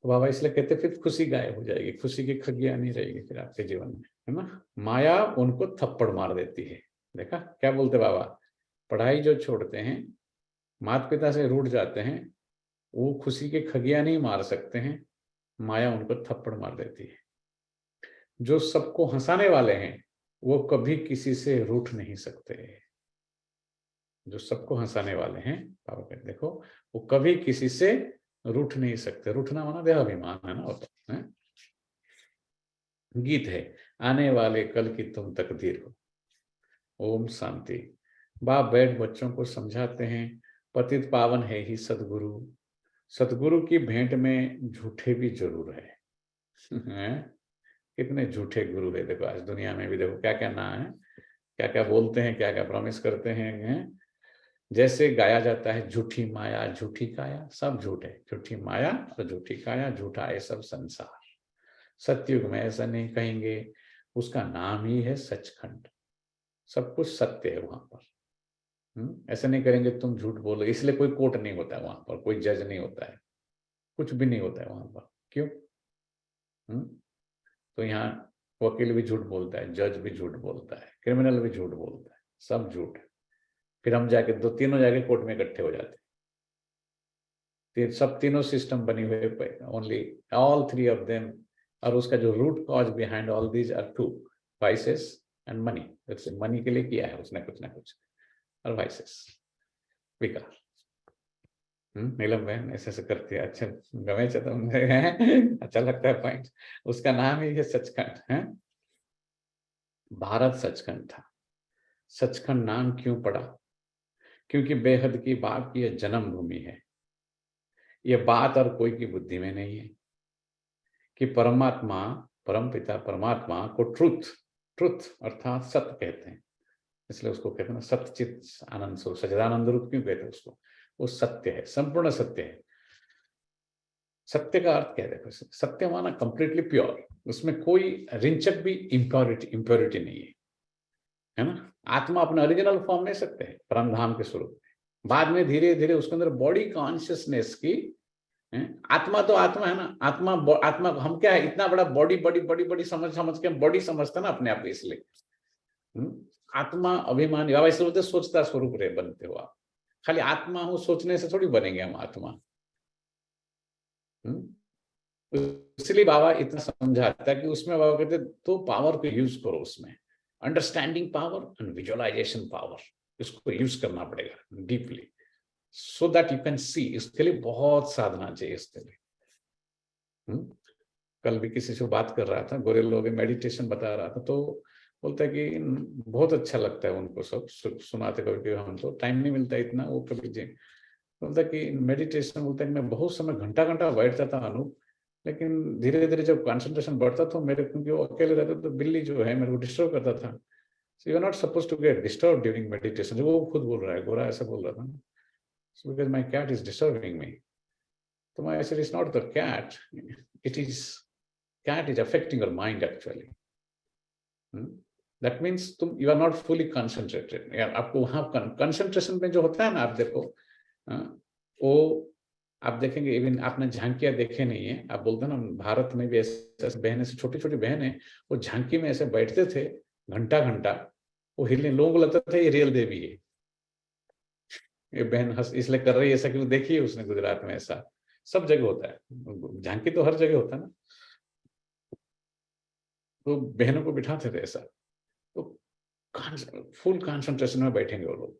तो बाबा इसलिए कहते फिर खुशी गायब हो जाएगी, खुशी की खगियां नहीं रहेगी फिर आपके जीवन में, है ना। माया उनको थप्पड़ मार देती है। देखा क्या बोलते बाबा, पढ़ाई जो छोड़ते हैं, माता पिता से रूठ जाते हैं, वो खुशी के खगियां नहीं मार सकते हैं, माया उनको थप्पड़ मार देती है। जो सबको हंसाने वाले हैं वो कभी किसी से रूठ नहीं सकते। जो सबको हंसाने वाले हैं बाबा कहते देखो, वो कभी किसी से रूठ नहीं सकते। रूठना माना देहाभिमान है ना, होता है। गीत है, आने वाले कल की तुम तकदीर हो। ओम शांति। बाप बैठ बच्चों को समझाते हैं, पतित पावन है ही सदगुरु, सदगुरु की भेंट में झूठे भी जरूर है। हैं? कितने झूठे गुरु है देखो आज दुनिया में भी, देखो क्या क्या ना है, क्या क्या बोलते हैं, क्या क्या प्रॉमिस करते हैं। जैसे गाया जाता है झूठी माया झूठी काया, सब झूठ है, झूठी माया और झूठी काया, झूठा है सब संसार। सतयुग में ऐसा नहीं कहेंगे, उसका नाम ही है सचखंड, सब कुछ सत्य है वहां पर। ऐसा नहीं करेंगे तुम झूठ बोलो, इसलिए कोई कोर्ट नहीं होता है वहां पर, कोई जज नहीं होता है, कुछ भी नहीं होता है वहां पर। क्यों? तो यहाँ वकील भी झूठ बोलता है, जज भी झूठ बोलता है, क्रिमिनल भी झूठ बोलता है, सब झूठ है। फिर हम जाके तीनों जाके कोर्ट में इकट्ठे हो जाते हैं। सब तीनों सिस्टम बनी हुए, only all three of them, और उसका जो root cause behind all these are two, vices and money. जैसे मनी के लिए किया है उसने कुछ ना कुछ, और वाइसेस विकार। नीलम बहन ऐसे ऐसे करती है, अच्छा गमे तो अच्छा लगता है पॉइंट। उसका नाम ही है सचखंड है। भारत सचखंड था। सचखंड नाम क्यों पड़ा? क्योंकि बेहद की बात की यह जन्म भूमि है। यह बात और कोई की बुद्धि में नहीं है कि परमात्मा, परमपिता परमात्मा को ट्रुथ अर्थात सत्य कहते हैं, इसलिए उसको कहते हैं ना सत्यचित आनंद स्वरूप, सच्चिदानंद रूप क्यों कहते हैं उसको? वो सत्य है, संपूर्ण सत्य है। सत्य का अर्थ क्या है? देखो, सत्य माना कंप्लीटली प्योर, उसमें कोई रिंचक भी इम्प्योरिटी नहीं है ना। आत्मा अपना ओरिजिनल फॉर्म ले सकते हैं परमधाम के स्वरूप में, बाद में धीरे धीरे उसके अंदर बॉडी कॉन्शियसनेस की आत्मा तो आत्मा है ना। आत्मा हम क्या है, इतना बड़ा बॉडी समझ के हम बॉडी समझते ना अपने आप, इसलिए आत्मा अभिमानी वैसे बोलते सोचता स्वरूप रहे बनते हो आप। खाली आत्मा हो सोचने से थोड़ी बनेंगे हम आत्मा। इसलिए बाबा इतना समझाता है कि उसमें बाबा कहते तो पावर को यूज करो, उसमें understanding power and visualisation power, इसको यूज करना पड़ेगा deeply, so that you can see. इसके लिए बहुत साधना चाहिए इसके लिए। कल भी किसी से बात कर रहा था, गोरे लोग मेडिटेशन बता रहा था, तो बोलता है कि बहुत अच्छा लगता है उनको, सब सुनाते कभी, हम तो टाइम नहीं मिलता इतना, वो कभी जी बोलता कि मेडिटेशन, बोलता है मैं बहुत समय घंटा घंटा बैठता था अनूप, लेकिन धीरे धीरे जब कंसंट्रेशन बढ़ता तो मेरे, क्योंकि वो अकेले रहता तो बिल्ली जो है मेरे को डिस्टर्ब करता था। So you are not suppose to get disturb during meditation. जो वो खुद बोल रहा है, गोरा ऐसा बोल रहा था, so because my cat is disturbing me. तो मैं ऐसे, it's not the cat, it is cat is affecting your mind actually. That means तुम you are not fully concentrated. आपको वहां कंसंट्रेशन में जो होता है ना, आप देखो वो आप देखेंगे, इवन आपने झांकियां देखे नहीं है, आप बोलते हैं ना भारत में भी ऐसे बहनें से, छोटी छोटी बहनें, वो झांकी में ऐसे बैठते थे घंटा घंटा, वो हिलने, लोगों को लगता था ये रियल देवी है, ये बहन हंस इसलिए कर रही है ऐसा, क्यों देखिए उसने गुजरात में ऐसा सब जगह होता है, झांकी तो हर जगह होता है ना। तो बहनों को बिठाते थे ऐसा, तो फुल कंसंट्रेशन में बैठेंगे वो लोग।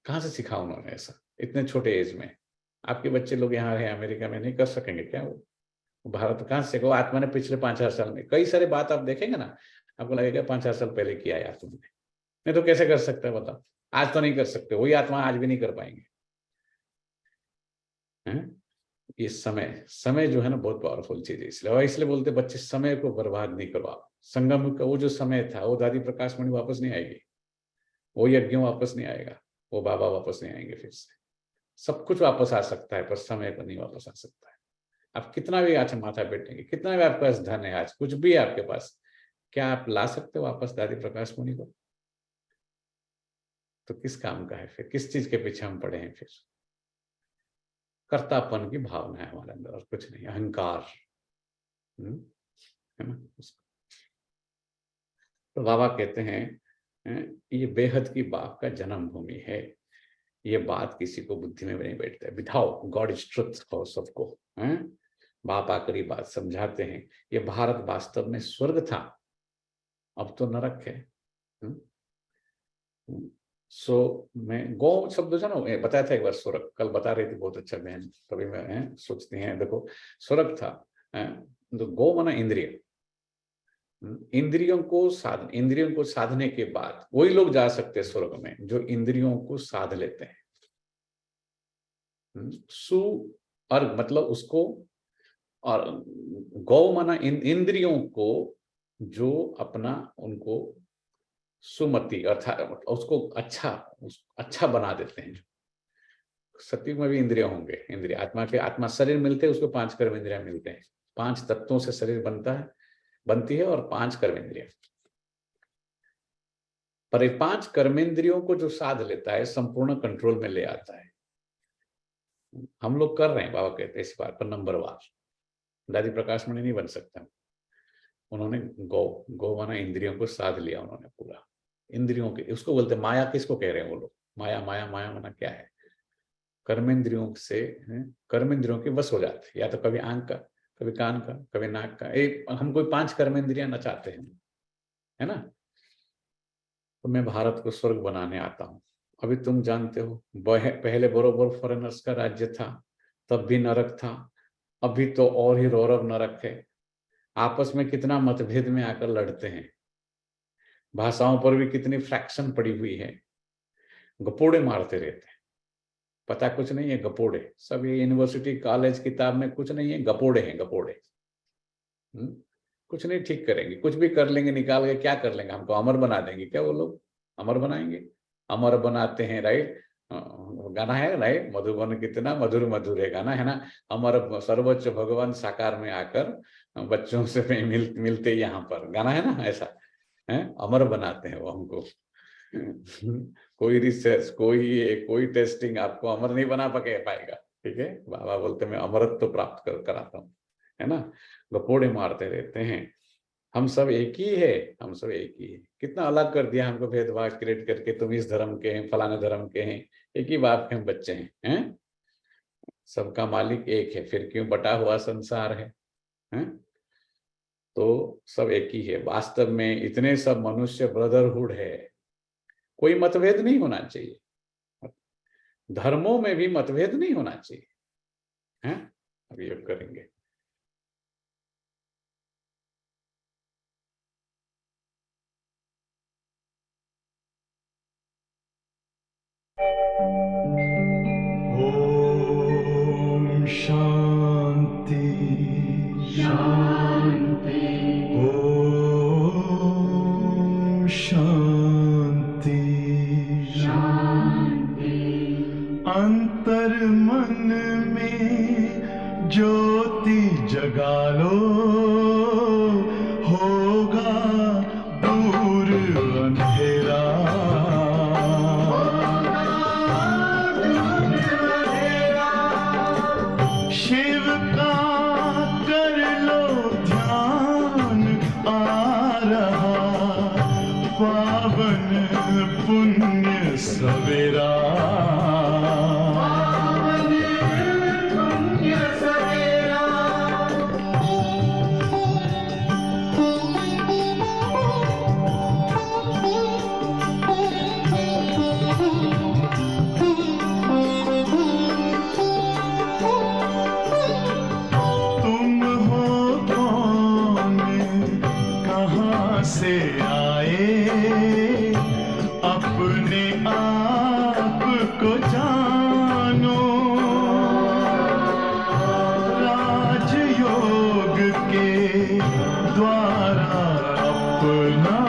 कहाँ से सीखा उन्होंने ऐसा इतने छोटे एज में? आपके बच्चे लोग यहाँ रहे अमेरिका में, नहीं कर सकेंगे क्या? वो भारत कहाँ से? वो आत्मा ने पिछले 5-4 साल में कई सारे बात आप देखेंगे ना, आपको लगेगा 5-4 साल पहले किया यार तुमने, नहीं तो कैसे कर सकते हैं बताओ? आज तो नहीं कर सकते, वही आत्मा आज भी नहीं कर पाएंगे। ये समय जो है ना बहुत पावरफुल चीज है, इसलिए बोलते बच्चे समय को बर्बाद नहीं करो। संगम का वो जो समय था, वो दादी प्रकाश मणि वापस नहीं आएगी, वो यज्ञ वापस नहीं आएगा, वो बाबा वापस नहीं आएंगे फिर से। सब कुछ वापस आ सकता है पर समय पर नहीं वापस आ सकता है। आप कितना भी आज माथा बैठेंगे, कितना भी आपके पास धन है, आज कुछ भी है आपके पास, क्या आप ला सकते हो वापस दादी प्रकाश मुनि को? तो किस काम का है फिर? किस चीज के पीछे हम पड़े हैं फिर? कर्तापन की भावना है हमारे अंदर और कुछ नहीं, अहंकार है ना। तो बाबा कहते हैं ये बेहद की बाप का जन्म भूमि है। ये बात किसी को बुद्धि में नहीं बैठता है। बिठाओ, गॉड इज ट्रुथ हो सबको। बाप आकर ये बात समझाते हैं, ये भारत वास्तव में स्वर्ग था, अब तो नरक है। सो मैं गौ शब्द जो ना बताया था एक बार, स्वर्ग कल बता रही थी, बहुत अच्छा बहन, तभी मैं सोचती हैं देखो स्वर्ग था। तो गौ माना इंद्रिय, इंद्रियों को साधने के बाद वही लोग जा सकते हैं स्वर्ग में जो इंद्रियों को साध लेते हैं। सु अर्घ मतलब उसको, और गौ माना इंद्रियों को जो अपना उनको सुमति अर्थात उसको अच्छा बना देते हैं। सत्युग में भी इंद्रिय होंगे, इंद्रिय आत्मा शरीर मिलते हैं, उसको 5 कर्म इंद्रिया मिलते हैं। 5 तत्वों से शरीर बनती है और 5 कर्मेंद्रिय। पर ये 5 कर्मेंद्रियों को जो साध लेता है संपूर्ण कंट्रोल में ले आता है। हम लोग कर रहे हैं, बाबा कहते हैं इस बात पर नंबरवार। दादी प्रकाश मणि नहीं बन सकता। उन्होंने गौ माना इंद्रियों को साध लिया उन्होंने पूरा। इंद्रियों के उसको बोलते माया। किसको कह रहे हैं वो लोग? माया माना क्या है? कर्मेंद्रियों के बस हो जाते, या तो कभी आंख का, कभी कान का, कभी नाक का। हम कोई 5 कर्मेंद्रियां नचाते हैं, है ना। तो मैं भारत को स्वर्ग बनाने आता हूँ। अभी तुम जानते हो पहले बरोबर फॉरेनर्स का राज्य था, तब भी नरक था। अभी तो और ही रौरव नरक है। आपस में कितना मतभेद में आकर लड़ते हैं। भाषाओं पर भी कितनी फ्रैक्शन पड़ी हुई है। गपोड़े मारते रहते हैं, पता कुछ नहीं है। गपोड़े सब ये यूनिवर्सिटी कॉलेज किताब में कुछ नहीं है, गपोड़े हैं गपोड़े। कुछ नहीं ठीक करेंगे, कुछ भी कर लेंगे निकाल के। क्या कर लेंगे? हमको अमर बना देंगे क्या वो लोग? अमर बनाएंगे? अमर बनाते हैं, राइट। गाना है राइट, मधुबन कितना मधुर मधुर है गाना, है ना। अमर सर्वोच्च भगवान साकार में आकर बच्चों से मिलते यहाँ पर, गाना है ना ऐसा है। अमर बनाते हैं वो हमको। कोई रिसर्च, कोई टेस्टिंग आपको अमर नहीं बना पाएगा, ठीक है। बाबा बोलते मैं अमरत्व प्राप्त कराता हूँ, है ना। गपोड़े मारते रहते हैं। हम सब एक ही है, हम सब एक ही है। कितना अलग कर दिया हमको, भेदभाव क्रिएट करके। तुम इस धर्म के हैं, फलाने धर्म के हैं, एक ही बाप के हम बच्चे हैं। सबका मालिक एक है, फिर क्यों बटा हुआ संसार है? तो सब एक ही है। वास्तव में इतने सब मनुष्य ब्रदरहुड है, कोई मतभेद नहीं होना चाहिए। धर्मों में भी मतभेद नहीं होना चाहिए, हैं? अभी अब करेंगे। ओम शांति शांति। ओम शांति शांति। अंतर मन में ज्योति जगा लो, होगा दूर अंधेरा। शिव का कर लो ध्यान, आ रहा पावन पुण्य सवेरा। से आए अपने आप को जानो, राजयोग के द्वारा अपना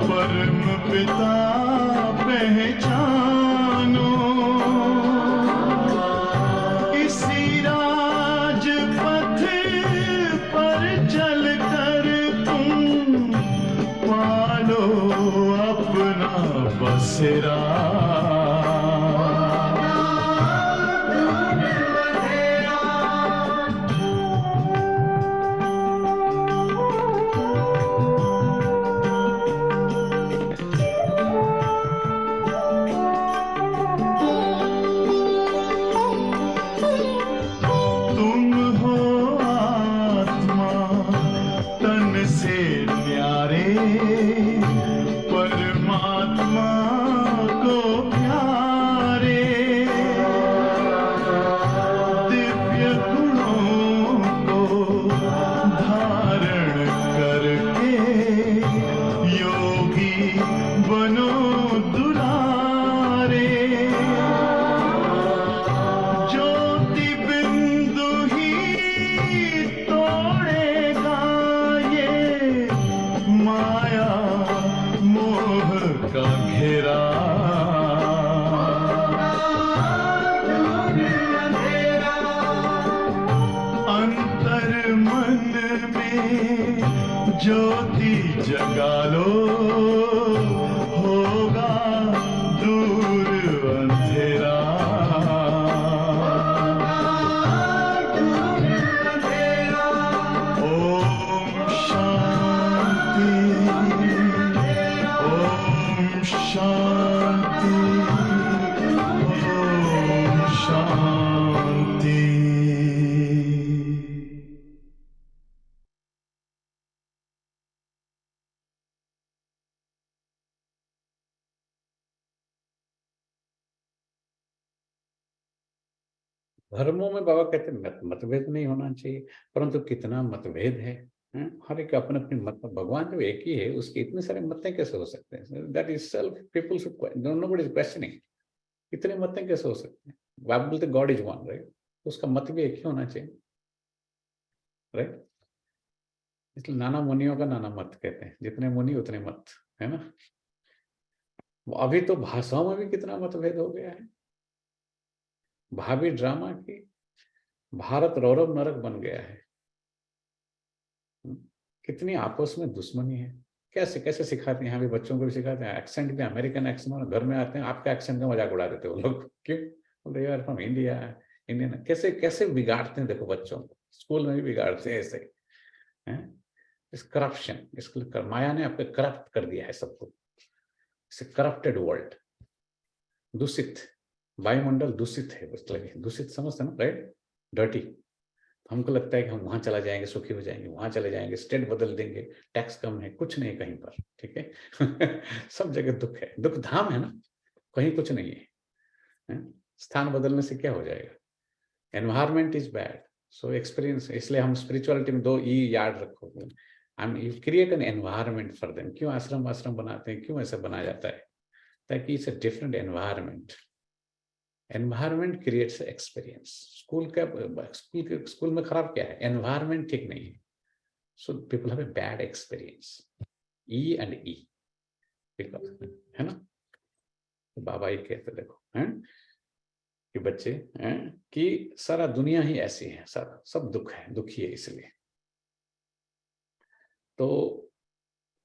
परम पिता पहचानो। इसी राजपथ पर चलकर पालो अपना बसेरा। तुम हो आत्मा तन से न्यारे, परमात्मा को ज्योति जगा लो, होगा दूर अंधेरा। ओम शांति, ओम शांति, ओम शांति। धर्मों में बाबा कहते हैं मतभेद नहीं होना चाहिए, परंतु कितना मतभेद है, हर एक अपने अपने मत। भगवान जो एक ही है उसके इतने सारे मतें कैसे हो सकते हैं? That is self people should nobody is questioning, इतने मतें कैसे हो सकते हैं? बाबा बोलते गॉड इज वन, राइट? उसका मत भी एक ही होना चाहिए, राइट? इसलिए नाना मुनियों का नाना मत कहते हैं, जितने मुनि उतने मत, है ना? अभी तो भाषाओं में भी कितना मतभेद हो गया है। भाभी ड्रामा की भारत रौरव नरक बन गया है। कितनी आपस में दुश्मनी है। कैसे कैसे सिखाते हैं, यहाँ भी बच्चों को भी सिखाते हैं, एक्सेंट भी अमेरिकन एक्सेंट, घर में आते हैं आपका एक्सेंट का मजाक उड़ा देते हैं वो लोग। क्यों? बोलते यार फ्रॉम इंडिया, इंडियन। कैसे कैसे बिगाड़ते हैं, देखो बच्चों को स्कूल में भी बिगाड़ते हैं ऐसे, हैं? इस करप्शन, इसको माया ने आपको करप्ट कर दिया है सबको। करप्टेड वर्ल्ड, दूषित वायुमंडल दूषित है, बस लगे दूषित समझते ना, राइट? डर्टी। हमको लगता है कि हम वहां चला जाएंगे सुखी हो जाएंगे, वहां चले जाएंगे स्टेट बदल देंगे, टैक्स कम है, कुछ नहीं कहीं पर, ठीक है? सब जगह दुख है, दुख धाम है ना, कहीं कुछ नहीं है। स्थान बदलने से क्या हो जाएगा? Environment is bad, so experience. इसलिए हम स्पिरिचुअलिटी में 2 ई याद रखो, you create an environment for them. क्यों आश्रम बनाते हैं, क्यों ऐसा बनाया जाता है? ताकि it's a different environment. Environment creates experience. School में खराब क्या है? एनवायरमेंट ठीक नहीं है, so people have a bad experience. E and E, है ना? तो बाबा ही कहते देखो, हैं कि बच्चे, हैं कि सारा दुनिया ही ऐसी है, सारा सब दुख है, दुखी है। इसलिए तो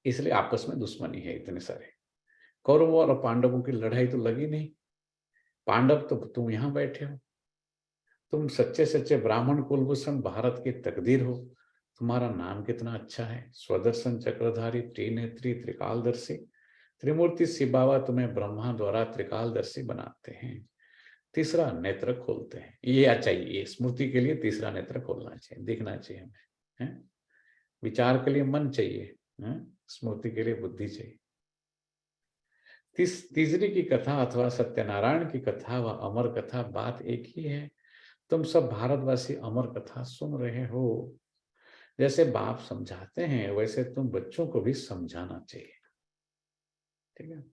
इसलिए आपस में दुश्मनी है इतने सारे। कौरवों और पांडवों की लड़ाई तो लगी नहीं। पांडव तो तुम यहां बैठे हो, तुम सच्चे सच्चे ब्राह्मण कुलभूषण, भारत की तकदीर हो। तुम्हारा नाम कितना अच्छा है, स्वदर्शन चक्रधारी, त्रिनेत्री, त्रिकालदर्शी, त्रिमूर्ति शिव बाबा तुम्हें ब्रह्मा द्वारा त्रिकालदर्शी बनाते हैं, तीसरा नेत्र खोलते हैं। ये चाहिए, स्मृति के लिए तीसरा नेत्र खोलना चाहिए, दिखना चाहिए हमें, है? विचार के लिए मन चाहिए, स्मृति के लिए बुद्धि चाहिए। तीसरी की कथा अथवा सत्यनारायण की कथा व अमर कथा बात एक ही है। तुम सब भारतवासी अमर कथा सुन रहे हो। जैसे बाप समझाते हैं वैसे तुम बच्चों को भी समझाना चाहिए, ठीक है?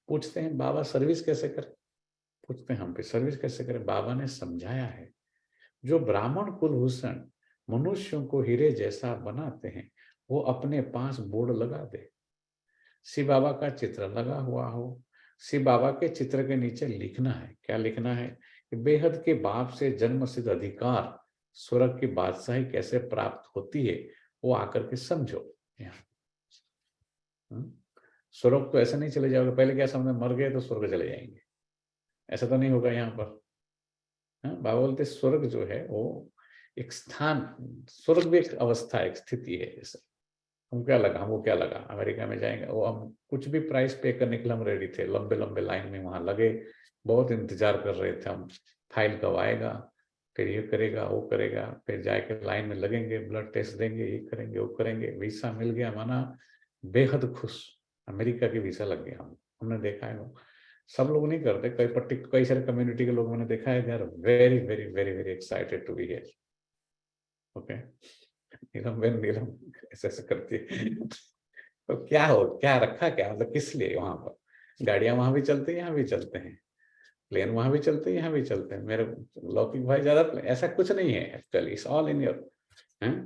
पूछते हैं बाबा सर्विस कैसे करें? पूछते हैं हम भी सर्विस कैसे करें? बाबा ने समझाया है, जो ब्राह्मण कुलभूषण मनुष्यों को हीरे जैसा बनाते हैं वो अपने पास बोर्ड लगा दे, शिव बाबा का चित्र लगा हुआ हो, शिव बाबा के चित्र के नीचे लिखना है। क्या लिखना है? कि बेहद के बाप से जन्म सिद्ध अधिकार स्वर्ग की बादशाही कैसे प्राप्त होती है वो आकर के समझो। स्वर्ग तो ऐसे नहीं चले जाओगे, पहले क्या समझे मर गए तो स्वर्ग चले जाएंगे, ऐसा तो नहीं होगा यहाँ पर। बाबा बोलते स्वर्ग जो है वो एक स्थान, स्वर्ग भी एक अवस्था, एक स्थिति है। जैसे हम क्या लगा, हमको क्या लगा अमेरिका में जाएंगे, वो हम कुछ भी प्राइस पे करने के लिए हम रेडी थे, लंबे लंबे लाइन में वहां लगे, बहुत इंतजार कर रहे थे हम, फाइल कब आएगा, फिर ये करेगा वो करेगा, फिर जाके लाइन में लगेंगे, ब्लड टेस्ट देंगे, ये करेंगे वो करेंगे, वीसा मिल गया, माना बेहद खुश, अमेरिका की वीसा लग गया। हमने देखा है, वो सब लोग नहीं करते, कई सारे कम्युनिटी के लोग मैंने देखा है, they are very very very very excited to be here. Okay, Neelam ऐसे करती है तो क्या हो, क्या रखा, क्या मतलब किस लिए? वहां पर गाड़ियां वहां भी चलती है, यहाँ भी चलते हैं, प्लेन वहां भी चलते हैं, यहाँ भी चलते हैं। मेरे लौकिक भाई ज्यादा ऐसा कुछ नहीं है actually, it's all in your, हैं?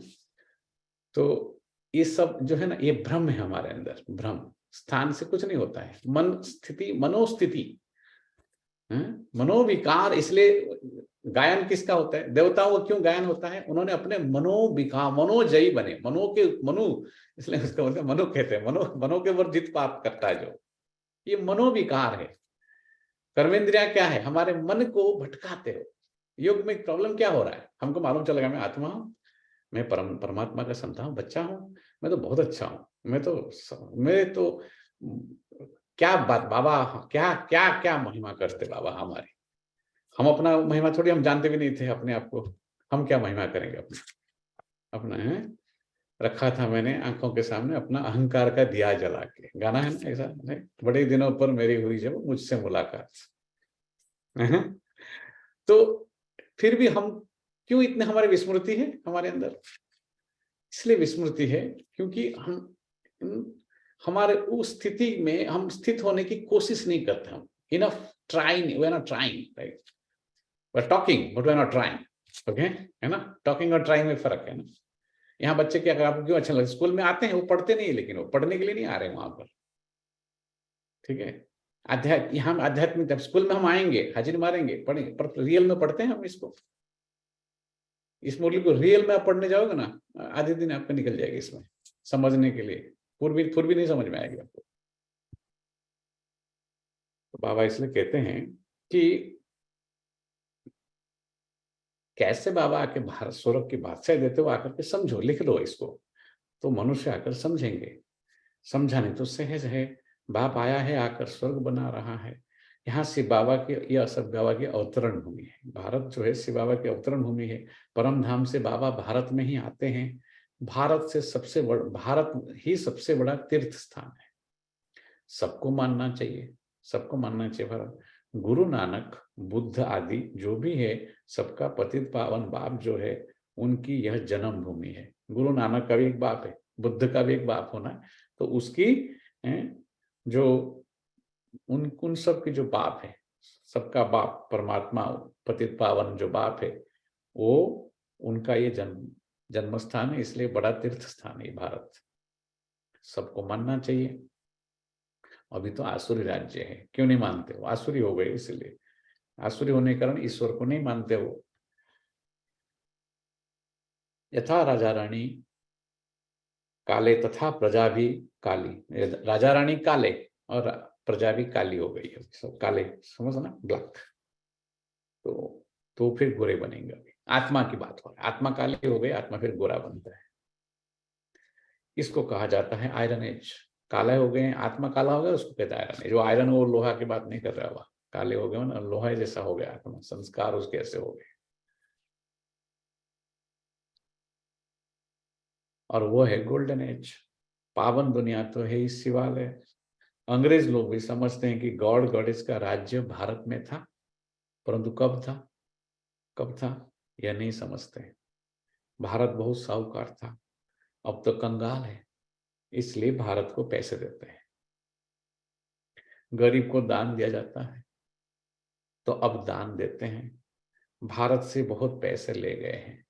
तो ये सब जो है ना, ये भ्रम है हमारे अंदर, भ्रम। स्थान से कुछ नहीं होता है, मन स्थिति, मनोस्थिति, मनोविकार। इसलिए गायन किसका होता है? देवताओं का क्यों गायन होता है? उन्होंने अपने मनोविकार, मनोजयी बने, मनु, इसलिए उसका बोलते हैं मनु, कहते हैं मनो के ऊपर जीत प्राप्त करता है जो, ये मनोविकार है। कर्मेंद्रिया क्या है? हमारे मन को भटकाते हो। योग में प्रॉब्लम क्या हो रहा है? हमको मालूम चलेगा मैं आत्मा हूं, मैं परमात्मा का संतान हूं, बच्चा हूं, मैं तो बहुत अच्छा हूं, मैं तो क्या बात बाबा, क्या क्या क्या महिमा करते बाबा हमारी। हम अपना महिमा थोड़ी, हम जानते भी नहीं थे अपने आप को, हम क्या महिमा करेंगे अपना है। रखा था मैंने आंखों के सामने अपना अहंकार का दिया जला के, गाना है ना ऐसा, बड़े दिनों पर मेरी हुई जब मुझसे मुलाकात। तो फिर भी हम क्यों इतने, हमारी विस्मृति है हमारे अंदर। इसलिए विस्मृति है क्योंकि हम हमारे उस स्थिति में हम स्थित होने की कोशिश नहीं करते। हम enough trying, we are not trying, right, we are talking but we are not trying. Okay, है ना, टॉकिंग और ट्राइंग में फर्क है ना। यहाँ बच्चे क्या, आपको क्यों अच्छा लगता है? स्कूल में आते हैं, वो पढ़ते नहीं, लेकिन वो पढ़ने के लिए नहीं आ रहे वहां पर, ठीक है। यहाँ आध्यात्मिक, जब स्कूल में हम आएंगे, हाजिरी मारेंगे, पढ़ेंगे, पर रियल में पढ़ते हैं हम इसको। इस मुरली को रियल में आप पढ़ने जाओगे ना, आधे दिन आपका निकल जाएगा इसमें समझने के लिए, फिर भी नहीं समझ में आएगी आपको। तो बाबा इसलिए कहते हैं कि कैसे बाबा आके भारत स्वर्ग की बादशाह देते हो, आकर के समझो, लिख दो इसको, तो मनुष्य आकर समझेंगे। समझाने तो सहज है, बाप आया है, आकर स्वर्ग बना रहा है। यहाँ शिव बाबा की, यह सब बाबा की अवतरण भूमि है। भारत जो है शिव बाबा की अवतरण भूमि है। परम धाम से बाबा भारत में ही आते हैं। भारत से सबसे बड़ा, भारत ही सबसे बड़ा तीर्थ स्थान है। सबको मानना चाहिए, सबको मानना चाहिए भारत। गुरु नानक, बुद्ध आदि जो भी है, सबका पतित पावन बाप जो है, उनकी यह जन्म भूमि है। गुरु नानक का भी एक बाप है, बुद्ध का भी एक बाप होना है, तो उसकी जो उन सब की जो बाप है, सबका बाप परमात्मा, पतित पावन जो बाप है, वो उनका ये जन्म स्थान है। इसलिए बड़ा तीर्थ स्थान है भारत, सबको मानना चाहिए। अभी तो आसुरी राज्य है, क्यों नहीं मानते हो? आसुरी हो गए, इसलिए आसुरी होने के कारण ईश्वर को नहीं मानते हो। यथा राजा रानी काले तथा प्रजा भी काली। राजा रानी काले और प्रजा भी काली हो गई है, सब काले, समझना, ब्लैक। तो फिर गोरे बनेंगे। अभी आत्मा की बात हो रही है, आत्मा काली हो गई, आत्मा फिर गोरा बनता है। इसको कहा जाता है आयरन एज। काला हो गए, आत्मा काला हो गया, उसको कहता है आयरन एज। जो आयरन वो लोहा की बात नहीं कर रहा हुआ, काले हो गए ना, लोहा जैसा हो गया आत्मा, संस्कार उसके ऐसे हो गए। और वो है गोल्डन एज। पावन दुनिया तो है ही शिवालय। अंग्रेज लोग भी समझते हैं कि गॉड गॉडेस का राज्य भारत में था, परंतु कब था यह नहीं समझते। भारत बहुत साहूकार था, अब तो कंगाल है, इसलिए भारत को पैसे देते हैं। गरीब को दान दिया जाता है, तो अब दान देते हैं। भारत से बहुत पैसे ले गए हैं,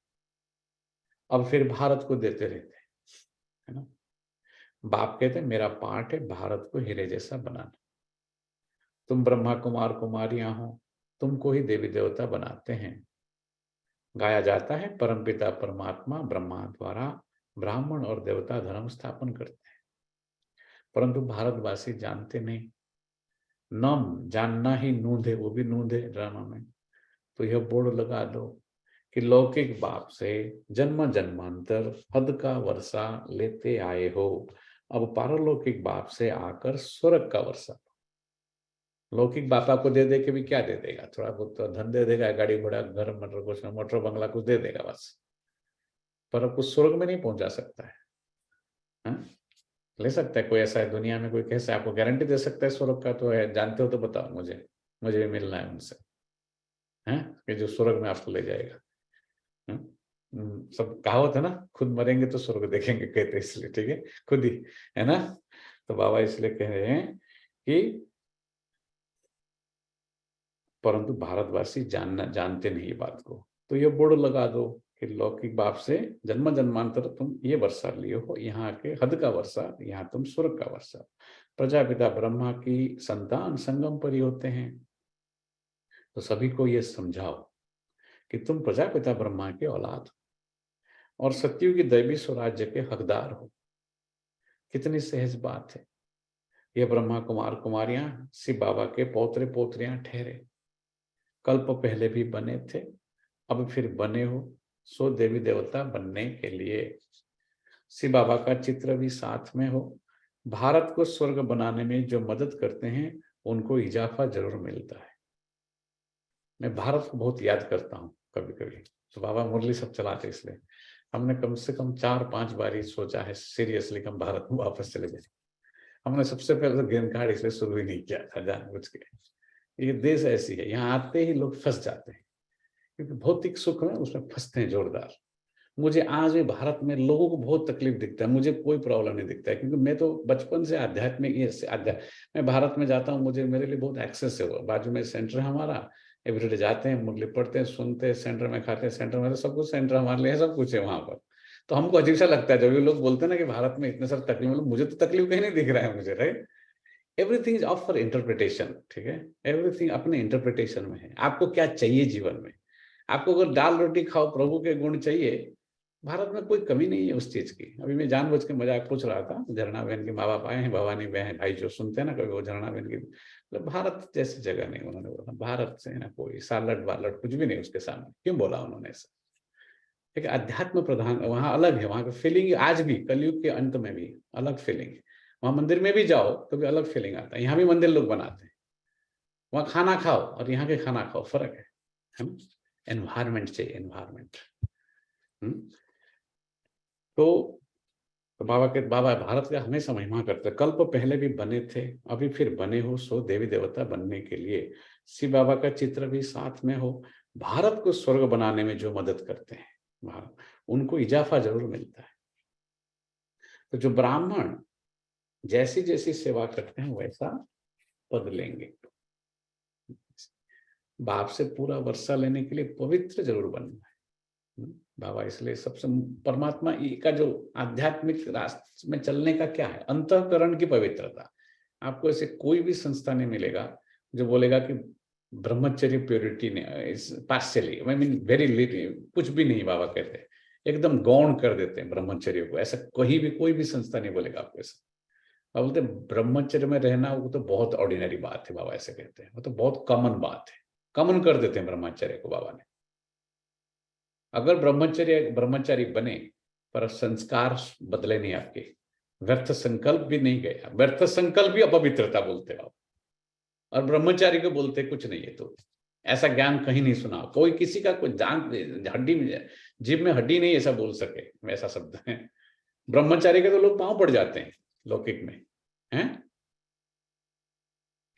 अब फिर भारत को देते रहते हैं, है ना। बाप कहते हैं मेरा पार्ट है भारत को हीरे जैसा बनाना। तुम ब्रह्मा कुमार कुमारियां हो, तुमको ही देवी देवता बनाते हैं। गाया जाता है परमपिता परमात्मा ब्रह्मा द्वारा ब्राह्मण और देवता धर्म स्थापन करते हैं, परंतु भारतवासी जानते नहीं। नम जानना ही नूंद है, वो भी नूंद है ड्रामा में। तो यह बोर्ड लगा दो कि लौकिक बाप से जन्म जन्मांतर हद का वर्षा लेते आए हो, अब पारलौकिक बाप से आकर स्वर्ग का वर्षा। लौकिक बाप आपको दे दे के भी क्या दे देगा? थोड़ा बहुत तो धन दे देगा, गाड़ी घोड़ा, घर, मोटर बंगला कुछ दे देगा बस, पर कुछ स्वर्ग में नहीं पहुंचा सकता है। ले सकता है कोई ऐसा है दुनिया में, कोई कैसे आपको गारंटी दे सकता है स्वर्ग का? तो है, जानते हो तो बताओ मुझे भी मिलना है उनसे, हैं, कि जो स्वर्ग में आपको ले जाएगा। सब कहावत है ना, खुद मरेंगे तो स्वर्ग देखेंगे, कहते इसलिए, ठीक है, खुद ही, है ना। तो बाबा इसलिए कह रहे हैं कि परंतु भारतवासी जानते नहीं ये बात को। तो ये बोर्ड लगा दो कि लौकिक बाप से जन्म जन्मांतर तुम ये वर्षा लिए हो, यहाँ के हद का वर्षा, यहाँ तुम स्वर्ग का वर्षा। प्रजापिता ब्रह्मा की संतान संगम पर ही होते हैं। तो सभी को ये समझाओ कि तुम प्रजापिता ब्रह्मा के औलाद हो और सत्ययुगी दैवी स्वराज्य के हकदार हो। कितनी सहज बात है। ये ब्रह्मा कुमार कुमारियां शिव बाबा के पौत्रे पोत्रियां ठहरे। कल्प पहले भी बने थे, अब फिर बने हो सो देवी देवता बनने के लिए। शिव बाबा का चित्र भी साथ में हो। भारत को स्वर्ग बनाने में जो मदद करते हैं उनको इजाफा जरूर मिलता है। मैं भारत को बहुत याद करता हूँ कभी कभी, तो बाबा मुरली सब चलाते, इसलिए हमने कम से कम 4-5 बार ही सोचा है सीरियसली कि हम भारत में वापस चले जाए। हमने सबसे पहले तो ग्रीन कार्ड इसलिए शुरू ही नहीं किया था जानबूझ के। ये देश ऐसी है, यहाँ आते ही लोग फंस जाते हैं, क्योंकि भौतिक सुख में उसमें फंसते हैं जोरदार। मुझे आज भी भारत में लोगों को बहुत तकलीफ दिखता है, मुझे कोई प्रॉब्लम नहीं दिखता है, क्योंकि मैं तो बचपन से आध्यात्मिक मैं भारत में जाता हूँ, मुझे मेरे लिए बहुत एक्सेस है। बाजू में सेंटर है हमारा, एवरीडे जाते हैं, मुरली पढ़ते हैं, सुनते हैं, सेंटर में खाते हैं, सेंटर में सब कुछ, सेंटर हमारे लिए सब कुछ है वहां पर। तो हमको अजीब सा लगता है जब ये लोग बोलते हैं ना कि भारत में इतने सारे तकलीफ, मुझे तो तकलीफ कहीं नहीं दिख रहा है मुझे, right. Everything is of for interpretation, ठीक है। एवरीथिंग अपने इंटरप्रिटेशन में है। आपको क्या चाहिए जीवन में? आपको अगर दाल रोटी खाओ, प्रभु के गुण चाहिए, भारत में कोई कमी नहीं है उस चीज की। अभी मैं जानबूझ के मजाक पूछ रहा था, झरना बहन के माँ बाप आए हैं, भवानी बहन भाई जो सुनते हैं ना कभी, वो झरना बहन की, मतलब भारत जैसी जगह नहीं। उन्होंने बोला भारत से ना कोई सालट वालट कुछ भी नहीं उसके सामने। क्यों बोला उन्होंने ऐसा? एक अध्यात्म प्रधान वहां अलग है, वहां का फीलिंग आज भी कलयुग के अंत में भी अलग फीलिंग है। वहां मंदिर में भी जाओ तो भी अलग फीलिंग आता है। यहाँ भी मंदिर लोग बनाते हैं, वहां खाना खाओ और यहाँ के खाना खाओ, फर्क है ना। एनवायरमेंट चाहिए, एनवायरमेंट। तो बाबा भारत का हमेशा महिमा करते हैं। कल्प पहले भी बने थे, अभी फिर बने हो सो देवी देवता बनने के लिए। शिव बाबा का चित्र भी साथ में हो। भारत को स्वर्ग बनाने में जो मदद करते हैं उनको इजाफा जरूर मिलता है। तो जो ब्राह्मण जैसी जैसी सेवा करते हैं वैसा पद लेंगे। बाप से पूरा वर्षा लेने के लिए पवित्र जरूर बनना है बाबा। इसलिए सबसे परमात्मा का जो आध्यात्मिक रास्ते में चलने का क्या है, अंतःकरण की पवित्रता। आपको ऐसे कोई भी संस्था नहीं मिलेगा जो बोलेगा कि ब्रह्मचर्य प्योरिटी नहीं, partially, I mean very little, कुछ भी नहीं। बाबा कहते हैं एकदम गौण कर देते हैं ब्रह्मचर्य को। ऐसा कहीं भी कोई भी संस्था नहीं बोलेगा आपको ऐसा। बाबा बोलते ब्रह्मचर्य में रहना वो तो बहुत ऑर्डिनरी बात है, बाबा ऐसे कहते हैं, वो तो बहुत कॉमन बात है। कॉमन कर देते हैं ब्रह्मचर्य को बाबा ने। अगर ब्रह्मचारी बने पर संस्कार बदले नहीं आपके, व्यर्थ संकल्प भी नहीं गया, व्यर्थ संकल्प भी अपवित्रता बोलते आप, और ब्रह्मचारी को बोलते कुछ नहीं है। तो ऐसा ज्ञान कहीं नहीं सुना कोई, किसी का कोई जान हड्डी में, जीभ में हड्डी नहीं ऐसा बोल सके, वैसा शब्द है। ब्रह्मचारी के तो लोग पांव पड़ जाते हैं लौकिक में, हैं।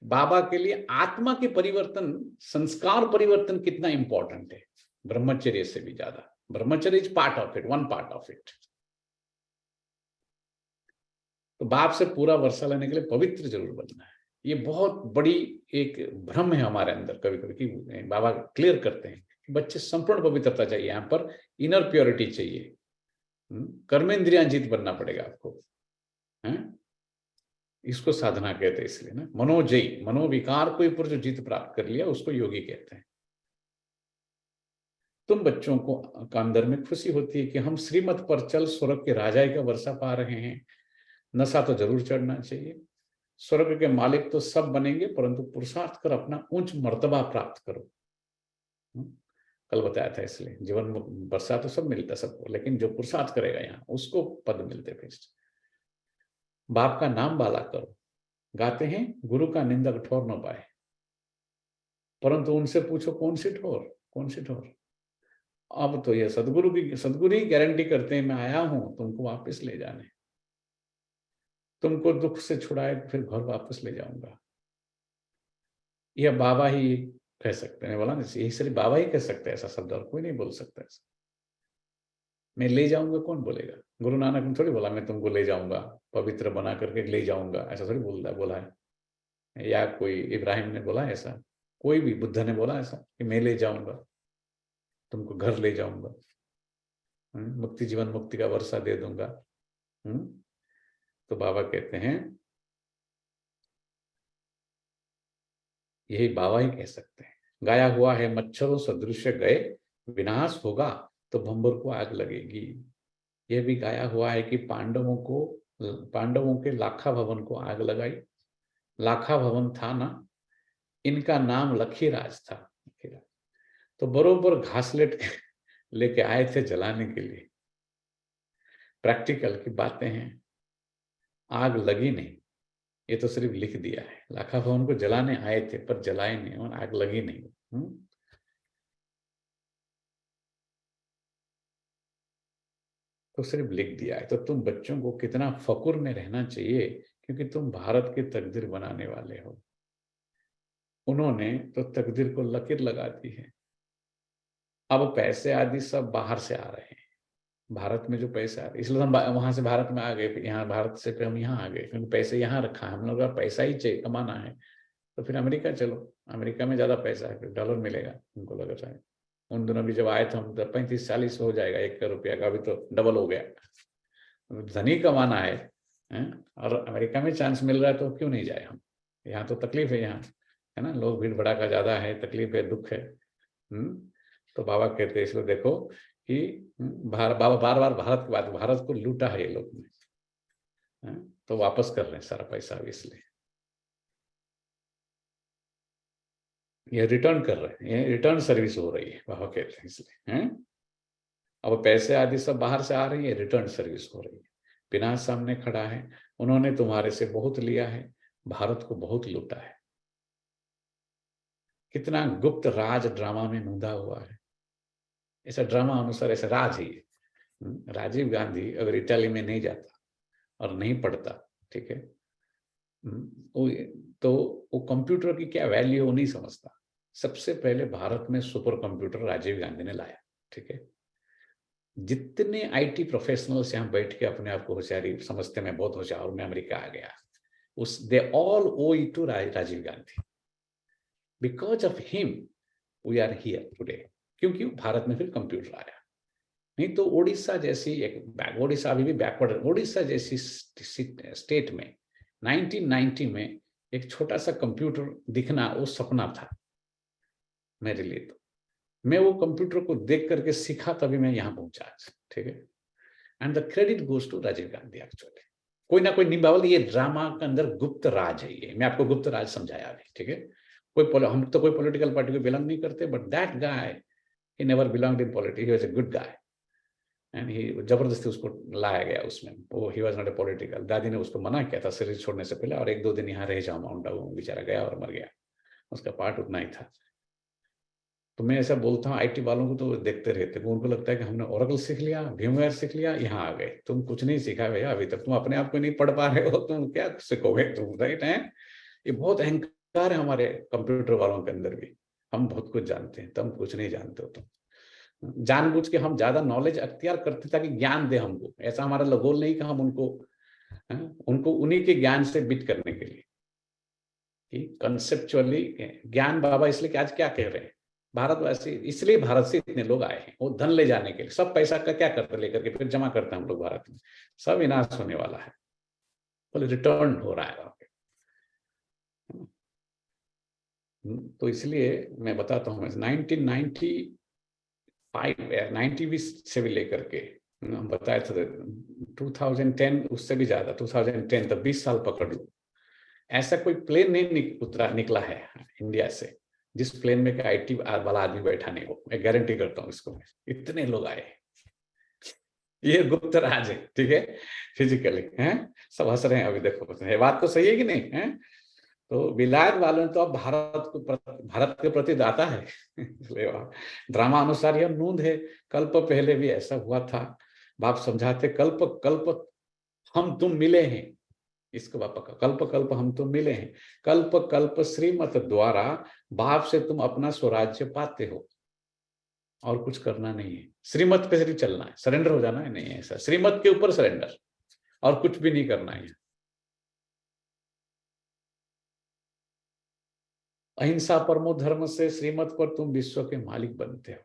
बाबा के लिए आत्मा के परिवर्तन, संस्कार परिवर्तन कितना इंपॉर्टेंट है ब्रह्मचर्य से भी ज्यादा। ब्रह्मचर्य is part of it, one part of it. तो बाप से पूरा वर्षा लेने के लिए पवित्र जरूर बनना है। ये बहुत बड़ी एक भ्रम है हमारे अंदर कभी कभी कि बाबा क्लियर करते हैं कि बच्चे संपूर्ण पवित्रता चाहिए, यहाँ पर इनर प्योरिटी चाहिए। कर्मेंद्रियां जीत बनना पड़ेगा आपको, हैं। इसको साधना कहते हैं इसलिए ना। मनोजयी, मनोविकार को ऊपर जो जीत प्राप्त कर लिया उसको योगी कहते हैं। तुम बच्चों को का अंदर में खुशी होती है कि हम श्रीमत पर चल स्वर्ग के राजाई का वर्षा पा रहे हैं। नशा तो जरूर चढ़ना चाहिए। स्वर्ग के मालिक तो सब बनेंगे, परंतु पुरुषार्थ कर अपना उच्च मर्तबा प्राप्त करो। कल बताया था, इसलिए जीवन में वर्षा तो सब मिलता सबको, लेकिन जो पुरुषार्थ करेगा यहाँ उसको पद मिलते। फिर बाप का नाम बाला करो। गाते हैं गुरु का निंदक ठोर न पाए, परंतु उनसे पूछो कौन सी ठोर, कौन सी ठोर। अब तो ये सदगुरु ही गारंटी करते हैं, मैं आया हूं तुमको वापस ले जाने, तुमको दुख से छुड़ाए फिर घर वापस ले जाऊंगा। यह बाबा ही कह सकते हैं। बोला ना, यही सिर्फ बाबा ही कह सकते हैं ऐसा शब्द, और कोई नहीं बोल सकता ऐसा। मैं ले जाऊंगा कौन बोलेगा? गुरु नानक ने थोड़ी बोला मैं तुमको ले जाऊंगा, पवित्र बना करके ले जाऊंगा, ऐसा थोड़ी बोला है। या कोई इब्राहिम ने बोला ऐसा, कोई भी बुद्ध ने बोला ऐसा कि मैं ले जाऊंगा तुमको, घर ले जाऊंगा, मुक्ति जीवन मुक्ति का वर्षा दे दूंगा। तो बाबा कहते हैं यही बाबा ही कह सकते हैं। गाया हुआ है मच्छरों सदृश गए विनाश होगा तो भंबर को आग लगेगी। यह भी गाया हुआ है कि पांडवों के लाखा भवन को आग लगाई। लाखा भवन था ना, इनका नाम लखीराज था। तो बरोबर घासलेट लेके आए थे जलाने के लिए। प्रैक्टिकल की बातें हैं, आग लगी नहीं, ये तो सिर्फ लिख दिया है। लाखा भवन को जलाने आए थे पर जलाए नहीं और आग लगी नहीं। तो सिर्फ लिख दिया है। तो तुम बच्चों को कितना फकुर में रहना चाहिए, क्योंकि तुम भारत की तकदीर बनाने वाले हो। उन्होंने तो तकदीर को लकीर लगा दी है। अब पैसे आदि सब बाहर से आ रहे हैं, भारत में जो पैसे आ रहे, इसलिए हम वहां से भारत में आ गए, फिर यहाँ भारत से फिर हम यहाँ आ गए, क्योंकि पैसे यहाँ रखा है। हम लोग का पैसा ही चाहिए, कमाना है, तो फिर अमेरिका चलो, अमेरिका में ज्यादा पैसा है, फिर डॉलर मिलेगा उनको लग रहा है। उन दिनों भी जब आए थे हम, तो 35-40 हो जाएगा 1 रुपया का, अभी तो डबल हो गया। धनी कमाना है, और अमेरिका में चांस मिल रहा है तो क्यों नहीं जाए हम। यहाँ तो तकलीफ है, यहाँ है ना, लोग भीड़ भड़ाका ज्यादा है, तकलीफ है, दुख है। तो बाबा कहते हैं इसलिए देखो कि बाबा बार बार भारत की बात, भारत को लूटा है ये लोग ने, तो वापस कर रहे हैं सारा पैसा, इसलिए ये रिटर्न कर रहे हैं, ये रिटर्न सर्विस हो रही है, बाबा कहते हैं इसलिए। अब पैसे आदि सब बाहर से आ रही है, रिटर्न सर्विस हो रही है। विनाश सामने खड़ा है, उन्होंने तुम्हारे से बहुत लिया है, भारत को बहुत लूटा है। कितना गुप्त राज ड्रामा में नूंदा हुआ है। ऐसा ड्रामा अनुसार ऐसा राज ही है। राजीव गांधी अगर इटाली में नहीं जाता और नहीं पढ़ता, ठीक है, तो वो कंप्यूटर की क्या वैल्यू है वो नहीं समझता। सबसे पहले भारत में सुपर कंप्यूटर राजीव गांधी ने लाया, ठीक है। जितने आईटी प्रोफेशनल्स यहाँ बैठ के अपने आप को होशियारी समझते, मैं बहुत होशियार हूं, मैं अमेरिका आ गया, they all owe it to Rajiv Gandhi. Because of him we are here today, क्योंकि भारत में फिर कंप्यूटर आया। नहीं तो ओडिशा जैसी ओडिशा अभी भी बैकवर्ड, ओडिशा जैसी स्टेट में 1990 में एक छोटा सा कंप्यूटर दिखना वो सपना था मेरे लिए। तो मैं वो कंप्यूटर को देख करके सीखा, तभी मैं यहाँ पहुंचा आज, ठीक है। And the credit goes to Rajiv Gandhi. Actually कोई ना कोई निभावल, ये ड्रामा के अंदर गुप्त राज है। ये मैं आपको गुप्त राज समझाया अभी, ठीक है। हम तो कोई पॉलिटिकल पार्टी को बिलोंग नहीं करते, but that guy he never belonged in politics, he was a good guy, and he जबरदस्ती उसको लाया गया उसमें, वो he was not a political। दादी ने उसको मना किया था शरीर छोड़ने से पहले, और 1-2 दिन यहाँ रह जाओ माउंट आबू, बेचारा गया और मर गया, उसका पार्ट उतना ही था। तो मैं ऐसा बोलता हूँ आईटी वालों को, तो देखते रहते, उनको लगता है कि हमने ओरेकल सीख लिया, VMware सीख लिया, यहाँ आ गए। तुम कुछ नहीं सीखा भैया अभी तक, तुम अपने आप को नहीं पढ़ पा रहे हो, तुम क्या सीखोगे तुम, राइट है। ये बहुत अहंकार है हमारे कंप्यूटर वालों के अंदर भी, हम बहुत कुछ जानते हैं, तुम कुछ नहीं जानते हो। तुम जानबूझ के हम ज्यादा नॉलेज अख्तियार करते ताकि ज्ञान दे हमको, ऐसा हमारा गोल नहीं कि हम उनको उन्हीं के ज्ञान से बीट करने के लिए, कि कंसेप्चुअली ज्ञान। बाबा इसलिए कि आज क्या कह रहे हैं, भारतवासी इसलिए भारत से इतने लोग आए हैं, वो धन ले जाने के लिए। सब पैसा का क्या करते लेकर के फिर जमा करते हैं हम लोग भारत में, सब विनाश होने वाला है, बोले रिटर्न हो रहा है। तो इसलिए मैं बताता हूँ, 1990 से भी लेकर के हम बताए थे 2010, उससे भी ज्यादा 2010 तक 20 साल पकड़ लो, ऐसा कोई प्लेन नहीं निकला है इंडिया से जिस प्लेन में का आईटी वाला आदमी बैठा नहीं हो। मैं गारंटी करता हूँ इसको, इतने लोग आए, ये गुप्त राज है, ठीक है। फिजिकली हैं, सब हंस रहे हैं अभी, देखो ये बात तो सही है कि नहीं है। तो विलायत वालों ने तो अब भारत के प्रति दाता है इसलिए ड्रामा अनुसार यह नूंद है। कल्प पहले भी ऐसा हुआ था, बाप समझाते, कल्प कल्प हम तुम मिले हैं, इसको बापा का कल्प कल्प हम तुम मिले हैं, कल्प कल्प श्रीमत द्वारा बाप से तुम अपना स्वराज्य पाते हो, और कुछ करना नहीं है। श्रीमत पे सिर्फ चलना है, सरेंडर हो जाना है, नहीं है ऐसा, श्रीमत के ऊपर सरेंडर, और कुछ भी नहीं करना है। अहिंसा परमो धर्म से श्रीमत पर तुम विश्व के मालिक बनते हो।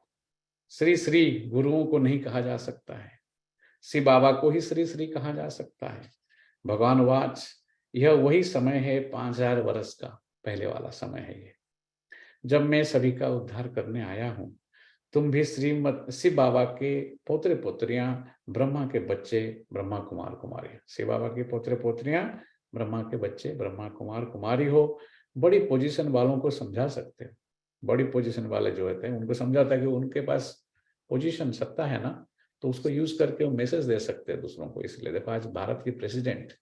श्री श्री गुरुओं को नहीं कहा जा सकता है, श्री बाबा को ही श्री श्री कहा जा सकता है। भगवान वाच, यह वही समय है 5000 वर्ष का पहले वाला समय है ये। जब मैं सभी का उद्धार करने आया हूँ, तुम भी शिव बाबा के पोतरे पोत्रियां, ब्रह्मा के बच्चे, ब्रह्मा कुमार कुमारी। शिव बाबा के पोतरे पोत्रियां, ब्रह्मा के बच्चे, ब्रह्मा कुमार कुमारी हो। बड़ी पोजीशन वालों को समझा सकते हो। बड़ी पोजीशन वाले जो होते हैं उनको समझाता है कि उनके पास पोजीशन, सत्ता है ना, तो उसको यूज करके वो मैसेज दे सकते हैं दूसरों को। इसलिए देखो आज भारत की प्रेसिडेंट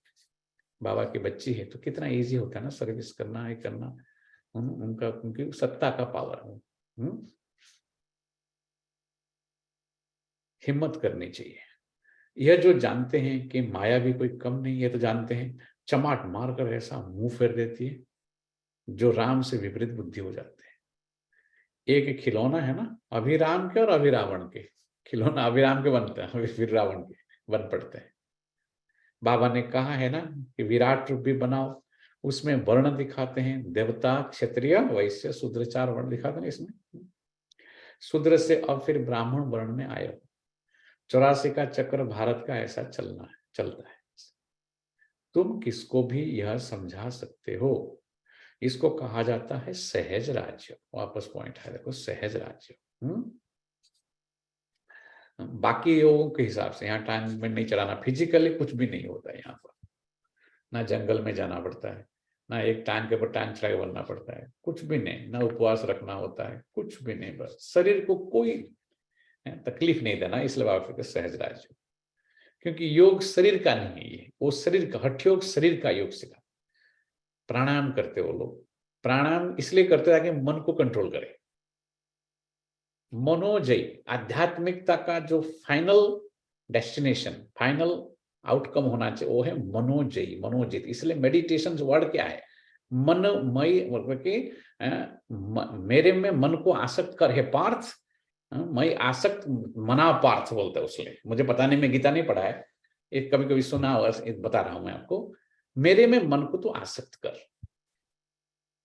बाबा की बच्ची है, तो कितना इजी होता है ना सर्विस करना, ये करना, उनका, उनकी सत्ता का पावर है। हिम्मत करनी चाहिए। यह जो जानते हैं कि माया भी कोई कम नहीं है, तो जानते हैं चमाट मारकर ऐसा मुंह फेर देती है जो राम से विपरीत बुद्धि हो जाते हैं। एक खिलौना है ना, अभी राम के और अभी रावण के। खिलौना अभी राम के बनते हैं, फिर रावण के बन पड़ते हैं। बाबा ने कहा है ना कि विराट रूप भी बनाओ, उसमें वर्ण दिखाते हैं, देवता, क्षत्रिय, वैश्य, शूद्र, 4 वर्ण दिखाते हैं इसमें। शूद्र से अब फिर ब्राह्मण वर्ण में आए हो। 84 का चक्र भारत का ऐसा चलता है। तुम किसको भी यह समझा सकते हो। इसको कहा जाता है सहज राज्य। वापस पॉइंट है, देखो, सहज राज्य। बाकी योगों के हिसाब से यहाँ टाइम में नहीं चलाना, फिजिकली कुछ भी नहीं होता है यहाँ पर। ना जंगल में जाना पड़ता है, ना एक टाइम के ऊपर टाइम चला के बनना पड़ता है, कुछ भी नहीं। ना उपवास रखना होता है, कुछ भी नहीं। बस शरीर को कोई तकलीफ नहीं देना, इसलिए बाबा कहते सहज राज्य। क्योंकि योग शरीर का नहीं है, वो शरीर का, हठ योग शरीर का योग सिखा। प्राणायाम करते वो लोग, प्राणायाम इसलिए करते ताकि मन को कंट्रोल करे। मनोजयी, आध्यात्मिकता का जो फाइनल डेस्टिनेशन, फाइनल आउटकम होना चाहिए, वो है मनोजयी, मनोजित। इसलिए मेडिटेशन वर्ड क्या है, मनमयी, मेरे में मन को आसक्त कर है पार्थ। मैं आसक्त मना पार्थ बोलता है उसलिए। मुझे पता नहीं, मैं गीता नहीं पढ़ा है, एक कभी कभी सुना हुआ, बता रहा हूं मैं आपको। मेरे में मन को तो आसक्त कर,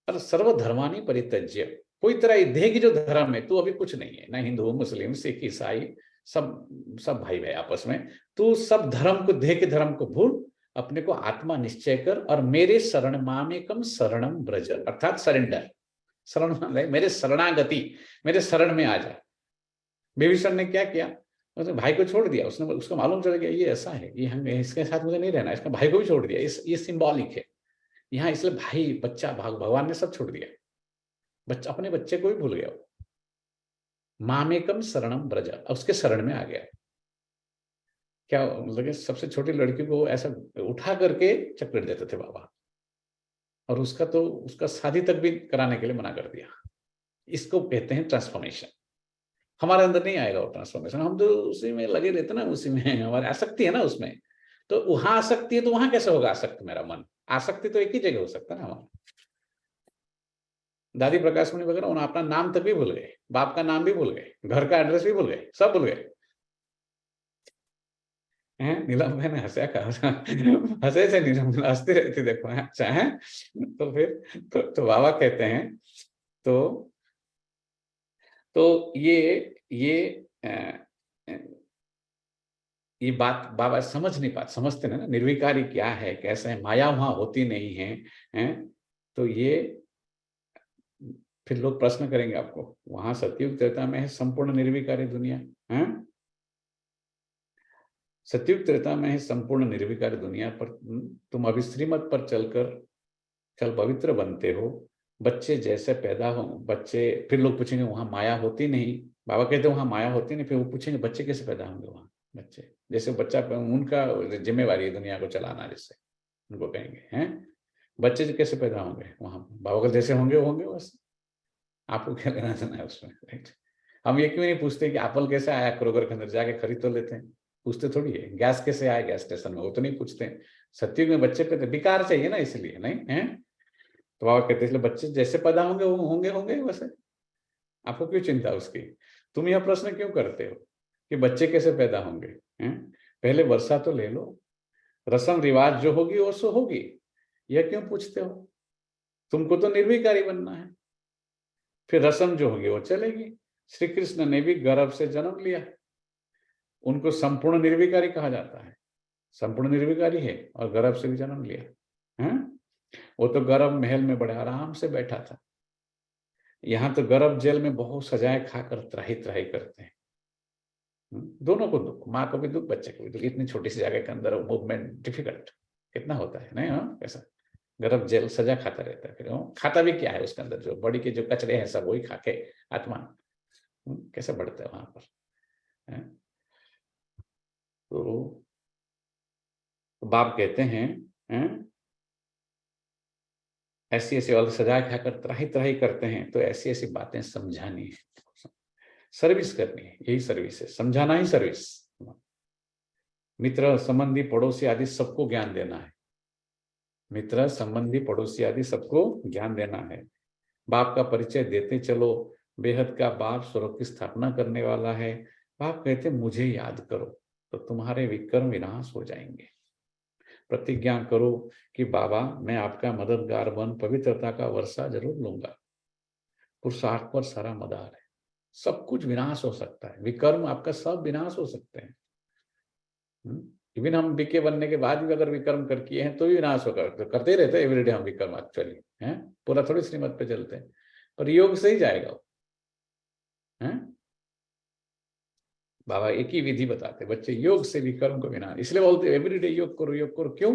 और सर्वधर्मानि परित्यज्य, कोई तरह देह की जो धर्म है, तू अभी कुछ नहीं है, ना हिंदू, मुस्लिम, सिख, ईसाई, सब भाई भाई आपस में। तू सब धर्म को, देह के धर्म को भूल, अपने को आत्मा निश्चय कर, और मेरे शरण मामेकम शरणम ब्रज, अर्थात सरेंडर। शरण, मेरे शरणागति, मेरे शरण में आ जा। विभीषण ने क्या किया, उसने भाई को छोड़ दिया। उसको मालूम चल गया ये ऐसा है, ये इसके साथ मुझे नहीं रहना, इसका भाई को भी छोड़ दिया। ये सिंबॉलिक है यहाँ, इसलिए भाई, बच्चा, भगवान ने सब छोड़ दिया। बच्चा अपने बच्चे को भी भूल गया। मामेकम शरणम ब्रज, उसके शरण में आ गया। क्या मतलब, सबसे छोटी लड़की को ऐसा उठा करके चक्कर देते थे बाबा, और उसका शादी तक भी कराने के लिए मना कर दिया। इसको कहते हैं ट्रांसफॉर्मेशन। हमारे अंदर नहीं आएगा वो ट्रांसफॉर्मेशन, हम तो उसी में लगे रहते ना, उसी में हमारी आसक्ति है ना उसमें। तो वहां आसक्ति है, तो वहां कैसे होगा आसक्त मेरा मन? आसक्ति तो एक ही जगह हो सकता है ना हमारा। दादी प्रकाश मुनि वगैरह उन्होंने अपना नाम तक भी भूल गए, बाप का नाम भी भूल गए, घर का एड्रेस भी भूल गए, सब भूल गए। नीलम मैंने हंसा, कहा हंसे से नीलम हंसती रहती, देखो। अच्छा है, तो फिर तो बाबा कहते हैं, तो ये बात बाबा समझ नहीं पाते, समझते ना निर्विकारी क्या है, कैसे है, माया वहां होती नहीं है। तो ये फिर लोग प्रश्न करेंगे आपको, वहां सतयुग त्रेता में है संपूर्ण निर्विकारी दुनिया है। सतयुग त्रेता में है संपूर्ण निर्विकारी दुनिया पर तुम अभी श्रीमत पर चल पवित्र बनते हो। बच्चे जैसे पैदा हो, बच्चे, फिर लोग पूछेंगे वहां माया होती नहीं। बाबा कहते हैं वहां माया होती नहीं। फिर वो पूछेंगे बच्चे कैसे पैदा होंगे वहां? बच्चे जैसे बच्चा, उनका जिम्मेवारी है दुनिया को चलाना, जिससे उनको कहेंगे हैं बच्चे कैसे पैदा होंगे वहां? बाबा का जैसे होंगे बस। आपको क्या लेना देना है उसमें, राइट? हम ये क्यों नहीं पूछते कि एप्पल कैसे आया क्रोगर के अंदर, जाके खरीद तो लेते हैं, पूछते थोड़ी है। गैस कैसे आया गैस स्टेशन में, वो तो नहीं पूछते। सतयुग में बच्चे पैदा, विकार चाहिए ना, इसलिए नहीं है। तो बाबा कहते हैं बच्चे जैसे पैदा होंगे वो होंगे वैसे। आपको क्यों चिंता उसकी? तुम यह प्रश्न क्यों करते हो कि बच्चे कैसे पैदा होंगे? पहले वर्षा तो ले लो, रस्म रिवाज जो होगी वो सो होगी। यह क्यों पूछते हो? तुमको तो निर्विकारी बनना है। फिर रस्म जो होगी वो चलेगी। श्री कृष्ण ने भी गर्भ से जन्म लिया, उनको संपूर्ण निर्विकारी कहा जाता है। संपूर्ण निर्विकारी है और गर्भ से भी जन्म लिया है। वो तो गर्भ महल में बड़े आराम से बैठा था। यहाँ तो गर्भ जेल में बहुत सजाएं खाकर त्राही त्राही करते हैं। दोनों को दुख, माँ को भी दुख, बच्चे को भी दुख। इतनी छोटी सी जगह के अंदर मूवमेंट डिफिकल्ट कितना होता है, नहीं? हाँ, कैसा गर्भ जेल सजा खाता रहता है। फिर खाता भी क्या है उसके अंदर, जो बॉडी के जो कचरे हैं सब वही खा के आत्मा कैसे बढ़ता है वहां पर, है? तो बाप कहते हैं ऐसी ऐसी और सजा खाकर त्राही त्राही करते हैं, तो ऐसी ऐसी बातें समझानी है, सर्विस करनी है, यही सर्विस है, समझाना ही सर्विस। मित्र संबंधी पड़ोसी आदि सबको ज्ञान देना है, मित्र संबंधी पड़ोसी आदि सबको ज्ञान देना है। बाप का परिचय देते चलो, बेहद का बाप स्वर्ग की स्थापना करने वाला है। बाप कहते मुझे याद करो तो तुम्हारे विक्रम विनाश हो जाएंगे। प्रतिज्ञा करो कि बाबा मैं आपका मददगार बन पवित्रता का वर्षा जरूर लूंगा। पुरुषार्थ पर सारा मदार है, सब कुछ विनाश हो सकता है, विकर्म आपका सब विनाश हो सकते हैं। इवन हम बीके बनने के बाद भी अगर विकर्म कर किए हैं तो भी विनाश होगा, तो करते रहते हैं एवरीडे हम विकर्म एक्चुअली, हैं? पूरा थोड़ी श्रीमत पे चलते हैं, पर योग से ही जाएगा वो, हैं? बाबा एक ही विधि बताते बच्चे, योग से विकर्म को विनाश। इसलिए बोलते एवरीडे योग करो, योग करो। क्यों?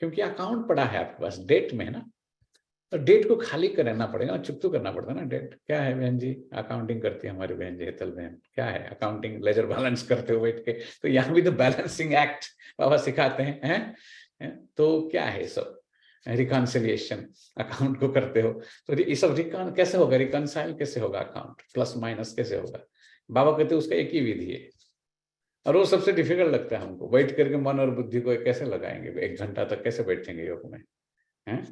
क्योंकि अकाउंट पड़ा है आपके पास, डेट में है ना, तो डेट को खाली करना पड़ेगा, चुप तो करना पड़ता है ना। डेट क्या है बहन जी? अकाउंटिंग करती है हमारी बहन जी हेतल बहन, क्या है अकाउंटिंग? लेजर बैलेंस करते हो बैठ के, तो यहाँ भी तो बैलेंसिंग एक्ट बाबा सिखाते हैं। तो क्या है सब? रिकॉन्सिलिएशन, अकाउंट को करते हो तो ये सब कैसे होगा? रिकॉन्साइल कैसे होगा? अकाउंट प्लस माइनस कैसे होगा? बाबा कहते उसका एक ही विधि है, और वो सबसे डिफिकल्ट लगता है हमको। बैठ करके मन और बुद्धि को कैसे लगाएंगे, 1 घंटा तक कैसे बैठेंगे योग में, हैं?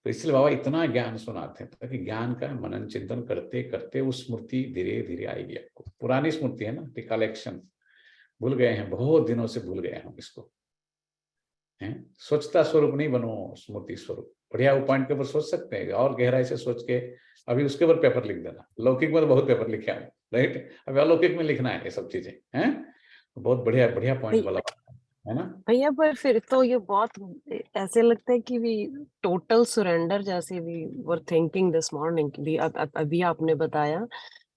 तो इसलिए बाबा इतना ज्ञान सुनाते हैं ताकि ज्ञान का मनन चिंतन करते करते वो स्मृति धीरे धीरे आएगी आपको। पुरानी स्मृति है ना, रिकलेक्शन, भूल गए हैं, बहुत दिनों से भूल गए हम इसको, हैं? स्वच्छता स्वरूप नहीं बनो, स्मृति स्वरूप। बढ़िया वो पॉइंट के ऊपर सोच सकते हैं, और गहराई से सोच के अभी उसके ऊपर पेपर लिख देना। लौकिक में तो बहुत पेपर लिखे हैं, राइट? अभी अलौकिक में लिखना है ये सब चीजें, हैं? बहुत बढ़िया बढ़िया पॉइंट वाला है ना भैया। पर फिर तो ये बहुत ऐसे लगता है कि वी टोटल सरेंडर, जैसे we were thinking this morning भी, अभी आपने बताया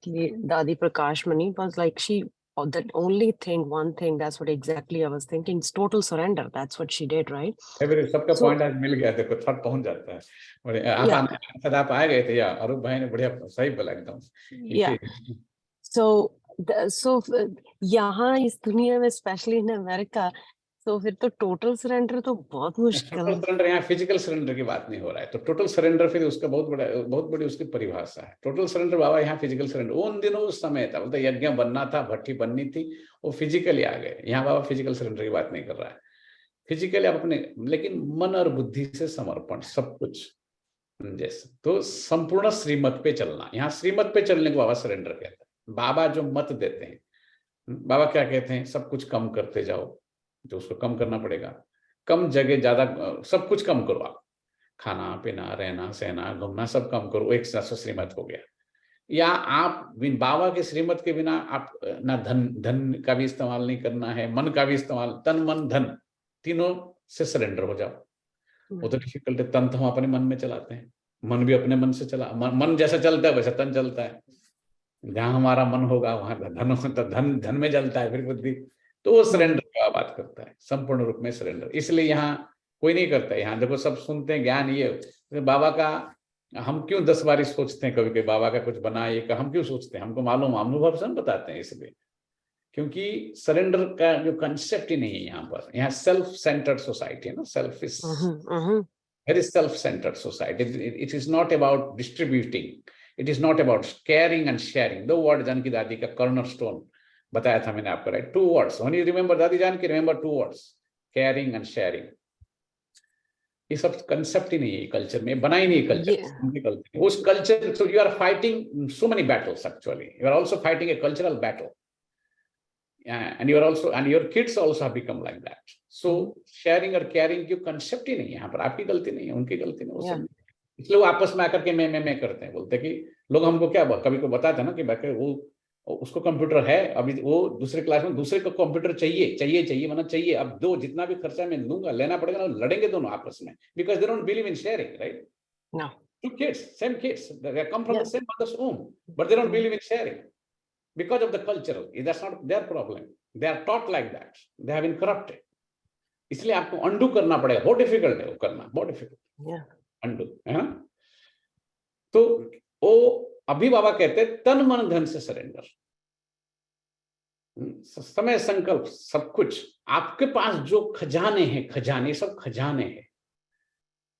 कि Dadi Prakashmani was like she, that only thing, one thing, that's what exactly I was thinking, it's total surrender, that's what she did, right? सबका point आज मिल गया, देखो थर्ड पहुंच जाता है। बड़े आप आ गए थे, या अरूप भाई ने बढ़िया सही बोला एकदम। So यहाँ इस दुनिया में, स्पेशली इन अमेरिका, तो फिर तो टोटल सरेंडर तो बहुत मुश्किल है। टोटल सरेंडर, यहाँ फिजिकल सरेंडर की बात नहीं हो रहा है, तो टोटल सरेंडर फिर उसका बहुत बड़ी उसकी परिभाषा है। टोटल सरेंडर बाबा यहाँ फिजिकल सरेंडर, उन दिनों उस समय था, मतलब यज्ञ बनना था, भट्टी बननी थी, वो फिजिकली आ गए। यहाँ बाबा फिजिकल सरेंडर की बात नहीं कर रहा है, फिजिकली आप अपने, लेकिन मन और बुद्धि से समर्पण, सब कुछ जैसे, तो संपूर्ण श्रीमत पे चलना। यहाँ श्रीमत पे चलने को बाबा सरेंडर कहते हैं। बाबा जो मत देते हैं, बाबा क्या कहते हैं? सब कुछ कम करते जाओ, जो उसको कम करना पड़ेगा, कम जगह ज्यादा, सब कुछ कम करो आप, खाना पीना रहना सहना घूमना सब कम करो, एक श्रीमत हो गया। या आप बाबा के श्रीमत के बिना आप ना धन का भी इस्तेमाल नहीं करना है, मन का भी इस्तेमाल, तन मन धन तीनों से सरेंडर हो जाओ। वो तो डिफिकल्ट है, तन तो हम अपने मन में चलाते हैं, मन भी अपने मन से चला, मन जैसा चलता है वैसा तन चलता है। जहां हमारा मन होगा वहां धन में जलता है फिर बुद्धि, तो वो सरेंडर का बात करता है, संपूर्ण रूप में सरेंडर। इसलिए यहाँ कोई नहीं करता। यहाँ देखो सब सुनते हैं ज्ञान, ये बाबा का हम क्यों 10 बार सोचते हैं, कभी बाबा का कुछ बना ये का हम क्यों सोचते हैं? हमको मालूम, अनुभव से हम बताते हैं, इसलिए क्योंकि सरेंडर का जो कंसेप्ट ही नहीं है यहाँ पर। यहाँ सेल्फ सेंटर्ड सोसाइटी है ना, self is very self centred society. It is not about distributing, it is not about caring and sharing. 2 word Janki Dadi का कॉर्नर स्टोन बताया था मैंने आपको, right? 2 words, when you remember दादी Janaki, remember 2 words, caring and sharing। ये सब concept ही नहीं है कल्चर में, बना ही नहीं कल्चर। उस culture, so you are fighting so many battles actually, you are also fighting a cultural battle, and you are also, and your kids also have become like that। so sharing और caring की concept ही नहीं है यहाँ पर। आपकी गलती नहीं है, उनकी गलती नहीं, वो सब। इसलिए वो आपस में आकर के मैं करते हैं, बोलते कि लोग हमको क्या कभी को बताते हैं ना कि बाकी वो उसको कंप्यूटर है, अभी वो दूसरे क्लास में दूसरे को कंप्यूटर चाहिए मतलब चाहिए। अब दो, जितना भी खर्चा मैं लूंगा लेना पड़ेगा ना, लड़ेंगे दोनों आपस में, because they don't believe in sharing, right? Two kids, same kids, they come from the Yeah. same mother's womb, but they don't believe in sharing because of the cultural. That's not their problem. They are taught like that. They have been corrupted. इसलिए आपको undo करना पड़ेगा. बहुत difficult है वो करना, बहुत difficult. Yeah. Undo, है ना? तो वो अभी बाबा कहते हैं तन मन धन से सरेंडर. समय संकल्प सब कुछ आपके पास जो खजाने हैं, खजाने सब खजाने हैं.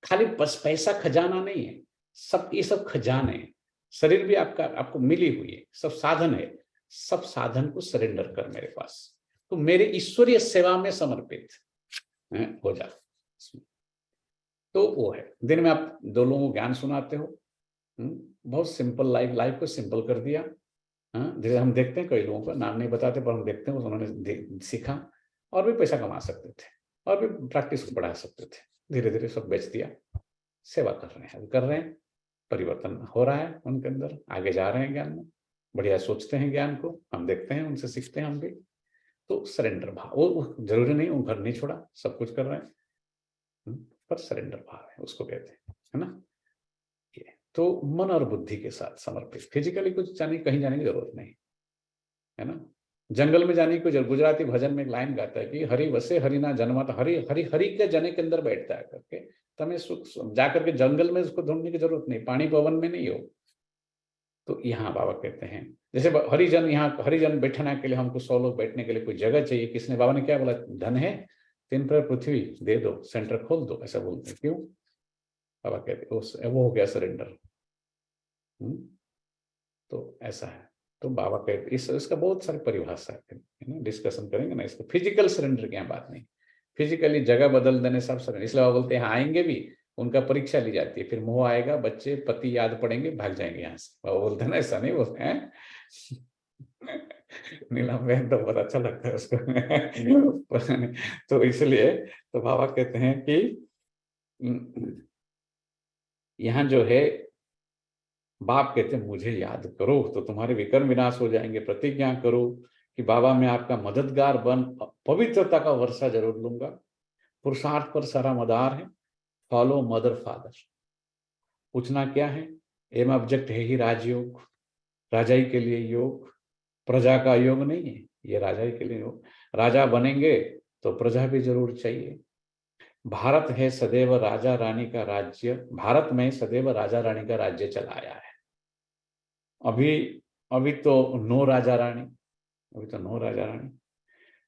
खाली बस पैसा खजाना नहीं है, सब ये सब खजाने हैं. शरीर भी आपका आपको मिली हुई है, सब साधन है. सब साधन को सरेंडर कर मेरे पास, तो मेरे ईश्वरीय सेवा में समर्पित हो जा. तो वो है. दिन में आप 2 लोगों को ज्ञान सुनाते हो. बहुत सिंपल लाइफ को सिंपल कर दिया. जैसे हम देखते हैं कई लोगों का नाम नहीं बताते, पर हम देखते हैं उन्होंने सीखा और भी पैसा कमा सकते थे और भी प्रैक्टिस को बढ़ा सकते थे. धीरे धीरे सब बेच दिया, सेवा कर रहे हैं, कर रहे हैं. परिवर्तन हो रहा है उनके अंदर, आगे जा रहे हैं ज्ञान में, बढ़िया सोचते हैं ज्ञान को, हम देखते हैं, उनसे सीखते हैं हम भी. तो सरेंडर भाव, वो जरूरी नहीं वो घर नहीं छोड़ा, सब कुछ कर रहे हैं, पर सरेंडर भाव है उसको कहते हैं, है ना. ये तो मन और बुद्धि के साथ समर्पित. फिजिकली कुछ कहीं जाने की जरूरत नहीं, है ना. जंगल में जाने की कोई, गुजराती भजन में एक लाइन गाता है कि हरि वसे हरि ना जन्मा, तो हरि हरि हरि के जने के अंदर बैठता है करके. तमें सुख जाकर के जंगल में उसको ढूंढने की जरूरत नहीं, पानी पवन में नहीं हो. तो यहाँ बाबा कहते हैं जैसे हरिजन, यहाँ हरिजन बैठने के लिए हमको 100 लोग बैठने के लिए कोई जगह चाहिए. किसने, बाबा ने क्या बोला, धन है 3 पर पृथ्वी दे दो, सेंटर खोल दो, ऐसा बोलते हैं. क्यों? बाबा कहते वो हो गया सरेंडर. तो ऐसा है. तो बाबा कहते इसका बहुत सारी परिभाषा है ना, डिस्कशन करेंगे ना इसको. फिजिकल सरेंडर की यहाँ बात नहीं, फिजिकली जगह बदल देने सब सरेंडर. इसलिए बाबा बोलते हैं आएंगे भी, उनका परीक्षा ली जाती है, फिर मोह आएगा, बच्चे पति याद पड़ेंगे, भाग जाएंगे यहाँ से. बाबा बोलते हैं ना, ऐसा नहीं बोलते हैं. नीलम बहन तो बहुत अच्छा लगता है उसको. तो इसलिए तो बाबा कहते हैं कि यहाँ जो है बाप कहते हैं मुझे याद करो तो तुम्हारे विकर्म विनाश हो जाएंगे. प्रतिज्ञा करो कि बाबा मैं आपका मददगार बन पवित्रता का वर्षा जरूर लूंगा. पुरुषार्थ पर सारा मदार है, फॉलो मदर फादर. पूछना क्या है, एम ऑब्जेक्ट है ही राजयोग, राजाई के लिए योग, प्रजा का योग नहीं है, ये राजाई के लिए योग. राजा बनेंगे तो प्रजा भी जरूर चाहिए. भारत है सदैव राजा रानी का राज्य, भारत में सदैव राजा रानी का राज्य चलाया है. अभी तो नो राजा रानी, अभी तो नो राजा रानी.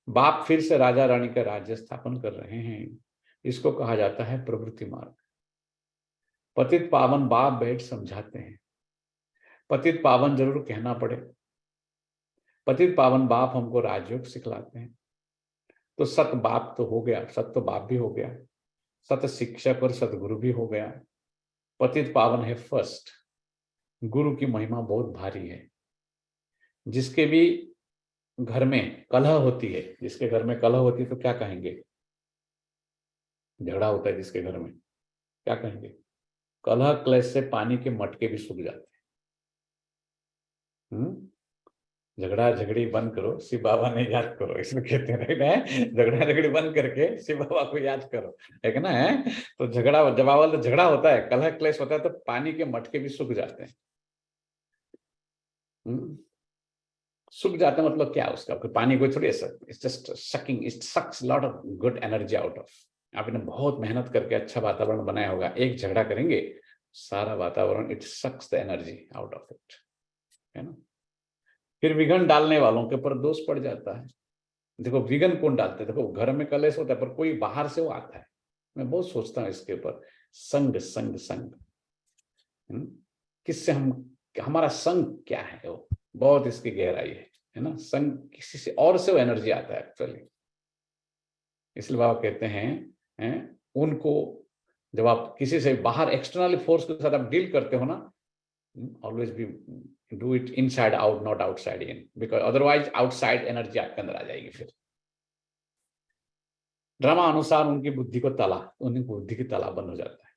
बाप फिर से राजा रानी का राज्य स्थापन कर रहे हैं. इसको कहा जाता है प्रवृत्ति मार्ग. पतित पावन बाप बैठ समझाते हैं. पतित पावन जरूर कहना पड़े. पतित पावन बाप हमको राजयोग सिखलाते हैं. तो सत बाप तो हो गया, सत तो बाप भी हो गया, सत शिक्षक और सतगुरु भी हो गया. पतित पावन है फर्स्ट. गुरु की महिमा बहुत भारी है. जिसके भी घर में कलह होती है, जिसके घर में कलह होती है तो क्या कहेंगे, झगड़ा होता है जिसके घर में, क्या कहेंगे, कलह क्लेश से पानी के मटके भी सूख जाते हैं. झगड़ा झगड़ी बंद करो, शिव बाबा ने याद करो, इसमें कहते हैं. झगड़ा झगड़ी बंद करके शिव बाबा को याद करो, है ना. है तो झगड़ा, जब झगड़ा होता है, कलह क्लेश होता है, तो पानी के मटके भी सूख जाते हैं. सूख जाता है मतलब क्या, उसका पानी को थोड़ी, it's just sucking, it sucks lot of good energy out of. आपने बहुत मेहनत करके अच्छा वातावरण बनाया होगा, एक झगड़ा करेंगे, सारा वातावरण, it sucks the energy out of it, है ना. फिर विघन डालने वालों के ऊपर दोष पड़ जाता है. देखो विघन कौन डालते हैं, देखो घर में कलेश होता है पर कोई बाहर से वो आता है. मैं बहुत सोचता हूँ इसके ऊपर, संग संग संग, किससे हमारा संग क्या है, वो बहुत इसकी गहराई है ना. संग किसी से और से वो एनर्जी आता है एक्चुअली. इसलिए बाबा कहते हैं उनको, जब आप किसी से बाहर एक्सटर्नल फोर्स के साथ आप डील करते हो ना, always be do it inside out, not outside in, because otherwise outside energy आपके अंदर आ जाएगी. फिर ड्रामा अनुसार उनकी बुद्धि की ताला बंद हो जाता है.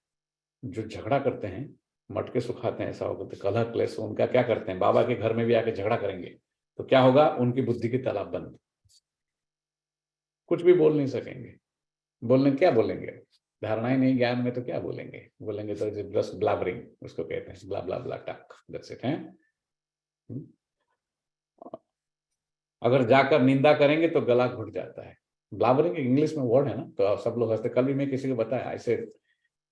जो झगड़ा करते हैं, मटके सुखाते हैं, ऐसा होगा तो कलह क्लेश, उनका क्या करते हैं, बाबा के घर में भी आके झगड़ा करेंगे तो क्या होगा, उनकी बुद्धि की ताला बंद, कुछ भी बोल नहीं सकेंगे. बोलने क्या बोलेंगे, धारणा ही नहीं ज्ञान में तो क्या बोलेंगे, बोलेंगे तो जस्ट ब्लाबरिंग उसको कहते हैं, ब्ला ब्ला ब्ला टक, दैट्स इट है। अगर जाकर निंदा करेंगे तो गला घुट जाता है। ब्लाबरिंग इंग्लिश में वर्ड है ना, तो सब लोग हंसते। कल भी मैं किसी को बताया, I said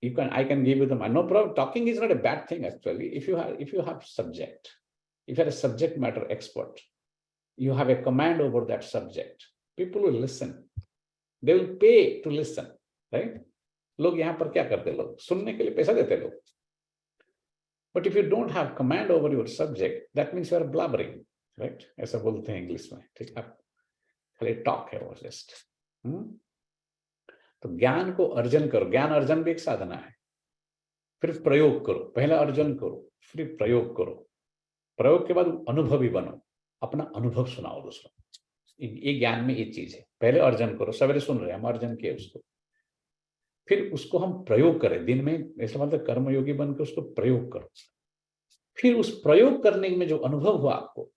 I can give you the no problem. Talking is not a bad thing actually. If you have subject, if you are a subject matter expert, you have a command over that subject. People will listen. They will pay to listen, right? लोग यहाँ पर क्या करते, लोग सुनने के लिए पैसा देते लोग। But if you don't have command over your subject, that means you are blabbering, right? ऐसा बोलते हैं इंग्लिश में, ठीक है? खाली टॉक है वो जस्ट। तो ज्ञान को अर्जन करो, ज्ञान अर्जन भी एक साधना है। फिर प्रयोग करो, पहला अर्जन करो, फिर प्रयोग करो। प्रयोग के बाद अनुभवी बनो, अपना अनुभव सुनाओ दूसरों। ये ज्ञान में ये चीज है, पहले अर्जन करो। सवेरे सुन रहे हैं हम, अर्जन किए उसको, फिर उसको हम प्रयोग करें दिन में, ऐसा मतलब कर्मयोगी बनकर उसको प्रयोग करो। फिर उस प्रयोग करने में जो अनुभव हुआ आपको,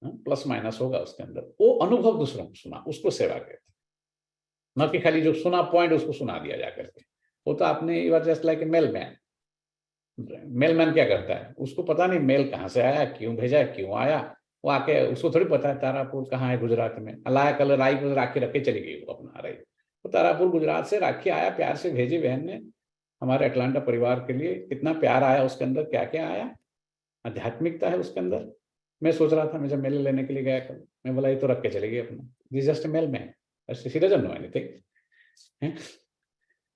प्लस माइनस होगा उसके अंदर, वो अनुभव दूसरों को सुना, उसको सेवा कहते। न कि खाली जो सुना पॉइंट उसको सुना दिया जा करके। वो तो आपने you are just like a mailman. Mailman क्या करता है, उसको पता नहीं मेल कहाँ से आया, क्यों भेजा, क्यों आया। वो आके उसको थोड़ी पता है तारापुर कहाँ है गुजरात में। अल्लाह कल राई को राखी रख के चली गई वो अपना रही। तो तारापुर गुजरात से राखी आया, प्यार से भेजी बहन ने हमारे अटलांटा परिवार के लिए। कितना प्यार आया उसके अंदर, क्या क्या आया, आध्यात्मिकता है उसके अंदर। मैं सोच रहा था, मैं जब मेले लेने के लिए गया कल, मैं बोला ये तो रख के चली गई अपना, this just mail man, she doesn't know anything.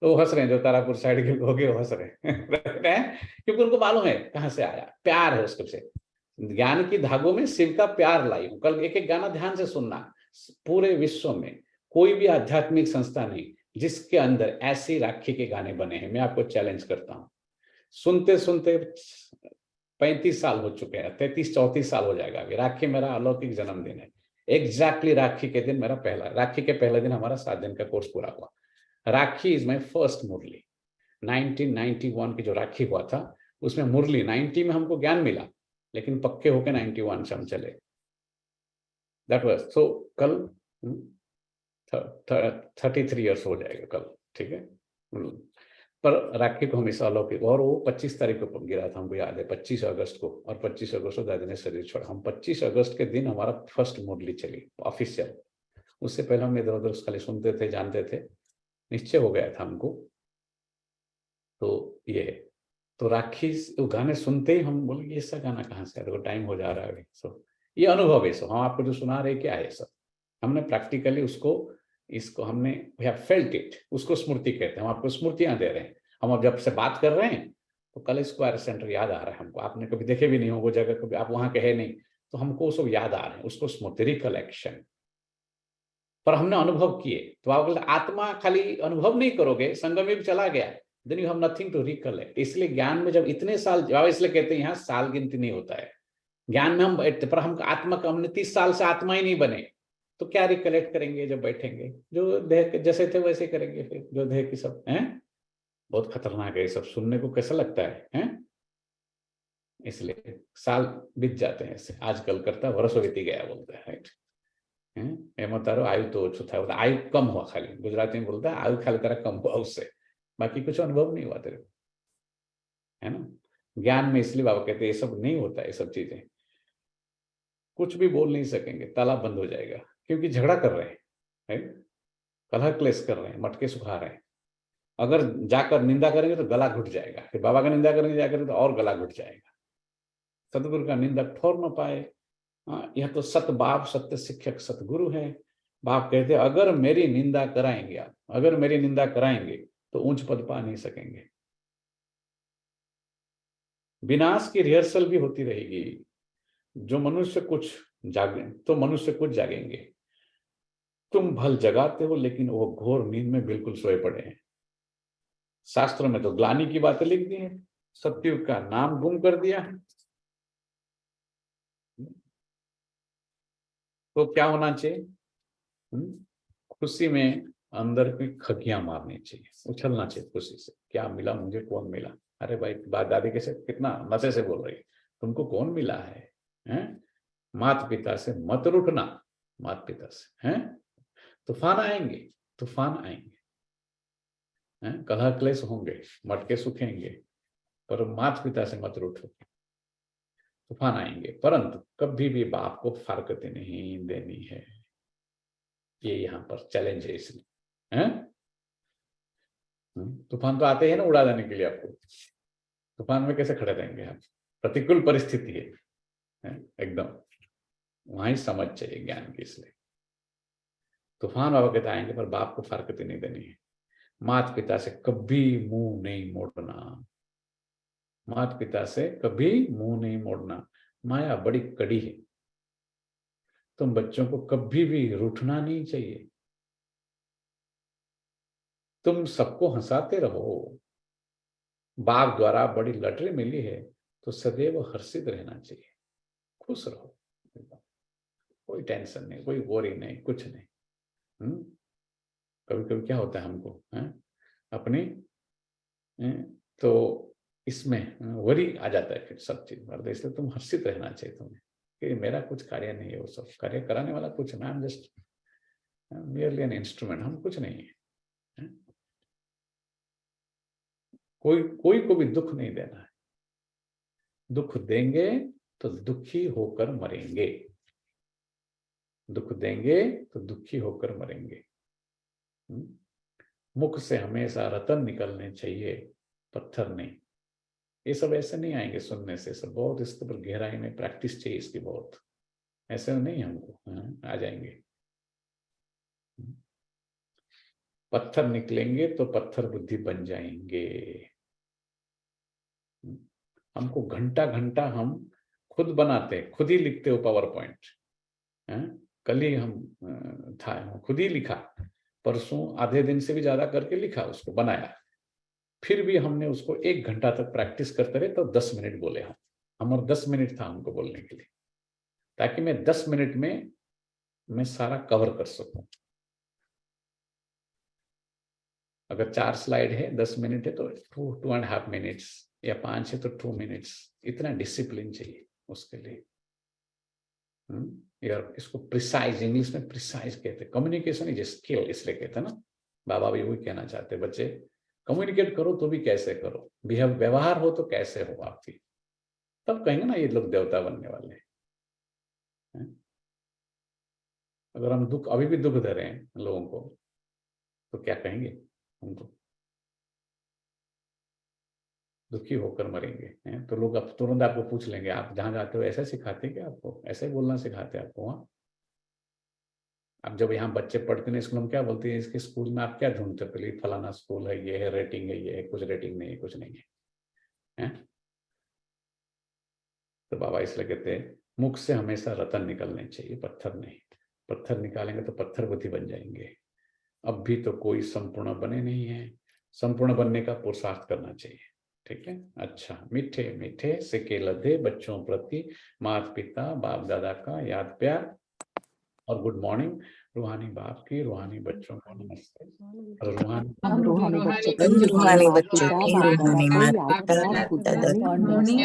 तो हंस रहे हैं, जो तारापुर साइड के लोग हैं वो हंस रहे हैं क्योंकि उनको मालूम है कहाँ से आया, प्यार है उसके से। ज्ञान की धागों में शिव का प्यार लाई हूं। कल एक एक गाना ध्यान से सुनना। पूरे विश्व में कोई भी आध्यात्मिक संस्था नहीं जिसके अंदर ऐसी राखी के गाने बने हैं। मैं आपको चैलेंज करता हूं। सुनते सुनते 35 साल हो चुके हैं, 33-34 साल हो जाएगा अभी। राखी मेरा अलौकिक जन्मदिन है। एग्जैक्टली राखी के दिन मेरा राखी के पहले दिन हमारा 7 दिन का कोर्स पूरा हुआ। राखी इज माई फर्स्ट मुरली। 1991 की जो राखी हुआ था उसमें मुरली 90 में हमको ज्ञान मिला, लेकिन पक्के होकर 91 से हम चले। That was so. कल 33 ईयर्स हो जाएगा कल, ठीक है। पर राखी को हमेशा अलौकिक। और वो 25 तारीख को गिरा था, हमको याद है, 25 अगस्त को। और 25 अगस्त को दादी ने शरीर छोड़ा। हम 25 अगस्त के दिन हमारा फर्स्ट मुरली चली ऑफिशियल। उससे पहले हम इधर उधर खाली सुनते थे, जानते थे, निश्चय हो गया था हमको। तो ये तो राखी वो गाने सुनते ही हम बोले ये सब गाना कहाँ से है, तो टाइम हो जा रहा है। सो ये अनुभव है। सो हम आपको जो सुना रहे क्या है, सब हमने प्रैक्टिकली उसको, इसको हमने वी हैव फेल्ट इट, उसको स्मृति कहते हैं। हम आपको स्मृतियां दे रहे हैं। हम अब जब से बात कर रहे हैं तो कल स्क्वायर सेंटर याद आ रहा है हमको। आपने कभी देखे भी नहीं हो वो जगह, कभी आप वहां कहे नहीं, तो हमको वो सब याद आ रहे हैं, उसको स्मृति, रिकलेक्शन। पर हमने अनुभव किए। तो आप आत्मा खाली अनुभव नहीं करोगे, संगम चला गया, then you have nothing to recollect. इसलिए ज्ञान में जब इतने साल, इसलिए कहते हैं यहाँ साल गिनती नहीं होता है ज्ञान में। हम पर हम आत्मा का, हमने 30 साल से आत्मा ही नहीं बने, तो क्या रिकलेक्ट करेंगे जब बैठेंगे? जो देह जैसे थे वैसे करेंगे फिर, जो देह की सब हैं। बहुत खतरनाक है सब सुनने को, कैसा लगता है? इसलिए साल बीत जाते हैं ऐसे। आजकल करता वर्ष बीती गया बोलता है, राइट? तारो आयु तो ओछो था, आयु कम हुआ, खाली गुजराती में बोलता है आयु खाली तरह कम हुआ उससे, बाकी कुछ अनुभव नहीं हुआ तेरे को, है ना। ज्ञान में इसलिए बाबा कहते हैं ये सब नहीं होता, ये सब चीजें कुछ भी बोल नहीं सकेंगे, ताला बंद हो जाएगा, क्योंकि झगड़ा कर रहे हैं, कलह क्लेश कर रहे हैं, मटके सुखा रहे हैं। अगर जाकर निंदा करेंगे तो गला घुट जाएगा, फिर बाबा का निंदा करेंगे जाकर तो और गला घुट जाएगा। सतगुरु का निंदा ठोर न पाए। यह तो सत बाप सत्य शिक्षक सतगुरु है। बाप कहते हैं अगर मेरी निंदा कराएंगे आप, अगर मेरी निंदा कराएंगे तो ऊंच पद पा नहीं सकेंगे। विनाश की रिहर्सल भी होती रहेगी। जो मनुष्य कुछ जागे तो मनुष्य कुछ जागेंगे। तुम भल जगाते हो लेकिन वो घोर नींद में बिल्कुल सोए पड़े हैं। शास्त्रों में तो ग्लानि की बातें लिख दी है, सत्युग का नाम गुम कर दिया है। तो क्या होना चाहिए? खुशी में अंदर की खगियां मारनी चाहिए, उछलना चाहिए खुशी से। क्या मिला मुझे, कौन मिला? अरे भाई बात दादी कैसे कितना नशे से बोल रही है, तुमको कौन मिला है? माता पिता से मत रूठना, माता पिता से तूफान आएंगे, तूफान आएंगे। हैं, कलह क्लेश होंगे, मटके सूखेंगे, पर माता पिता से मत रूठो, तूफान आएंगे, परंतु कभी भी बाप को फारकती नहीं देनी है। ये यहाँ पर चैलेंज है इसलिए, हैं? तूफान तो आते हैं ना उड़ा देने के लिए आपको, तूफान में कैसे खड़े रहेंगे आप? प्रतिकूल परिस्थिति है एकदम, वहां ही समझ चाहिए ज्ञान की। इसलिए तूफान बाबा कहते आएंगे, पर बाप को फारकती नहीं देनी है। माता पिता से कभी मुंह नहीं मोड़ना, माता पिता से कभी मुंह नहीं मोड़ना। माया बड़ी कड़ी है, तुम बच्चों को कभी भी रूठना नहीं चाहिए, तुम सबको हंसाते रहो। बाप द्वारा बड़ी लॉटरी मिली है तो सदैव हर्षित रहना चाहिए, खुश रहो, कोई टेंशन नहीं, कोई वरी नहीं, कुछ नहीं। कभी कभी क्या होता है हमको अपनी तो इसमें वरी आ जाता है फिर सब चीज, इसलिए तुम हर्षित रहना चाहिए तुम्हें कि मेरा कुछ कार्य नहीं है, वो सब कार्य कराने वाला कुछ नहीं, I am just merely an instrument, हम कुछ नहीं है। कोई को भी दुख नहीं देना है, दुख देंगे तो दुखी होकर मरेंगे, दुख देंगे तो दुखी होकर मरेंगे। मुख से हमेशा रतन निकलने चाहिए, पत्थर नहीं। ये सब ऐसे नहीं आएंगे सुनने से, सब बहुत इसके ऊपर गहराई में प्रैक्टिस चाहिए इसकी, बहुत ऐसे नहीं हमको आ जाएंगे। पत्थर निकलेंगे तो पत्थर बुद्धि बन जाएंगे। हमको घंटा घंटा हम खुद बनाते, खुद ही लिखते हो पावर पॉइंट। कल ही हम था, खुद ही लिखा, परसों आधे दिन से भी ज्यादा करके लिखा, उसको बनाया, फिर भी हमने उसको 1 घंटा तक प्रैक्टिस करते रहे तो 10 मिनट बोले हम, हमारा 10 मिनट था हमको बोलने के लिए, ताकि मैं 10 मिनट में मैं सारा कवर कर सकूं। अगर 4 स्लाइड है, 10 मिनट है तो 2.5 मिनट्स, या 5 है तो 2 मिनट्स, इतना डिसिप्लिन चाहिए उसके लिए। यार इसको प्रिसाइज, इंग्लिश में प्रिसाइज कहते हैं, कम्युनिकेशन इज ए स्किल, इसलिए कहते हैं ना, बाबा भी वही कहना चाहते हैं, बच्चे कम्युनिकेट करो तो भी कैसे करो, व्यवहार हो तो कैसे हो आपकी, तब कहेंगे ना ये लोग देवता बनने वाले हैं। अगर हम दुख, अभी भी दुख दे रहे हैं लोगों को, तो क्या कहेंगे, हमको दुखी होकर मरेंगे। तो लोग अब तुरंत आपको पूछ लेंगे, आप जहां जाते हो ऐसा सिखाते हैं क्या आपको, ऐसे ही बोलना सिखाते हैं आपको वहाँ? अब जब यहाँ बच्चे पढ़ते हैं स्कूल में, क्या बोलते हैं, इसके स्कूल में आप क्या ढूंढते हो, पहले फलाना स्कूल है, ये है, रेटिंग है, ये है, कुछ रेटिंग नहीं है, कुछ नहीं है। तो बाबा इसलिए कहते हैं मुख से हमेशा रतन निकलने चाहिए, पत्थर नहीं। पत्थर निकालेंगे तो पत्थर बुद्धि बन जाएंगे। अब भी तो कोई संपूर्ण बने नहीं है, संपूर्ण बनने का पुरुषार्थ करना चाहिए, ठीक है। अच्छा, मीठे मीठे सिक्के लदे बच्चों प्रति माता पिता बाप दादा का याद प्यार, और गुड मॉर्निंग। रूहानी बाप की, रूहानी बच्चों को नमस्ते, और रूहानी बच्चों को, रूहानी बच्चों पिता की, बाप रूहानी दादा माता को याद पिता प्यार, दादा गुड गुड मॉर्निंग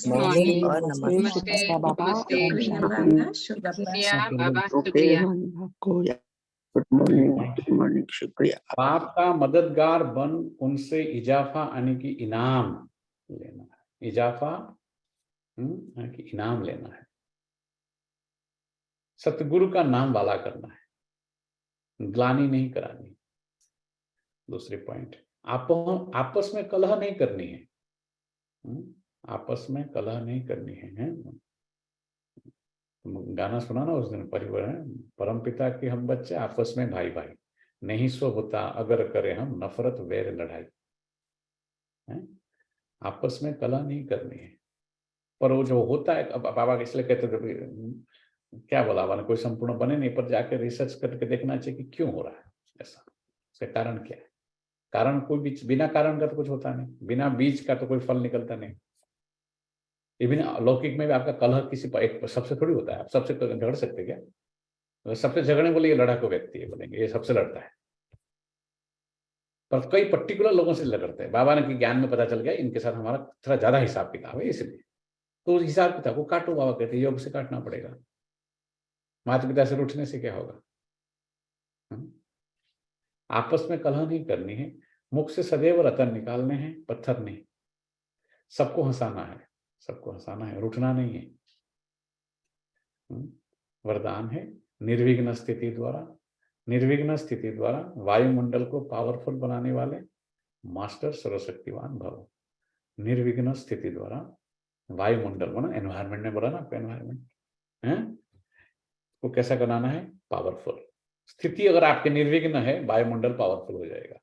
मॉर्निंग और नमस्ते, नमस्ते। शुक्रिया बाबा, ओम शांति। गुड मॉर्निंग, शुक्रिया। बाप का मददगार बन उनसे इजाफा आने की इनाम लेना है, इजाफा कि इनाम लेना है, सतगुरु का नाम वाला करना है, ग्लानि नहीं करानी। दूसरी पॉइंट, आपस में कलह नहीं करनी है, आपस में कलह नहीं करनी है। गाना सुना ना उस दिन, परिवार है परम पिता के हम बच्चे, आपस में भाई भाई, नहीं सो होता अगर करे हम नफरत वैर लड़ाई। आपस में कलह नहीं करनी है। पर वो जो होता है, अब बाबा इसलिए कहते थे, क्या बोला बाबा ने, कोई संपूर्ण बने नहीं, पर जाके रिसर्च करके देखना चाहिए कि क्यों हो रहा है ऐसा, उसका कारण क्या है। कारण कोई बीज, बिना कारण का तो कुछ होता नहीं, बिना बीज का तो कोई फल निकलता नहीं। इवन लौकिक में भी आपका कलह किसी पर एक सबसे थोड़ी होता है, आप सबसे झगड़ सकते क्या? तो सबसे झगड़ने बोले ये लड़ाकू व्यक्ति है, बोलेंगे ये सबसे लड़ता है, पर कई पर्टिकुलर लोगों से लड़ते हैं। बाबा ने ज्ञान में पता चल गया इनके साथ हमारा थोड़ा ज्यादा हिसाब किताब है, इसलिए तो उस हिसाब किताब को काटो, बाबा कहते हैं योग से काटना पड़ेगा। माता पिता से रूठने से क्या होगा? आपस में कलह नहीं करनी है, मुख से सदैव रतन निकालने हैं, पत्थर नहीं। सबको हंसाना है, सबको हंसाना है, रुठना नहीं है। वरदान है निर्विघ्न स्थिति द्वारा, निर्विघ्न स्थिति द्वारा वायुमंडल को पावरफुल बनाने वाले मास्टर सर्वशक्तिवान भव। निर्विघ्न स्थिति द्वारा वायुमंडल बना, एनवायरमेंट में बोला ना आपको, एनवायरमेंट है वो कैसा बनाना है, पावरफुल। स्थिति अगर आपके निर्विघ्न है, वायुमंडल पावरफुल हो जाएगा।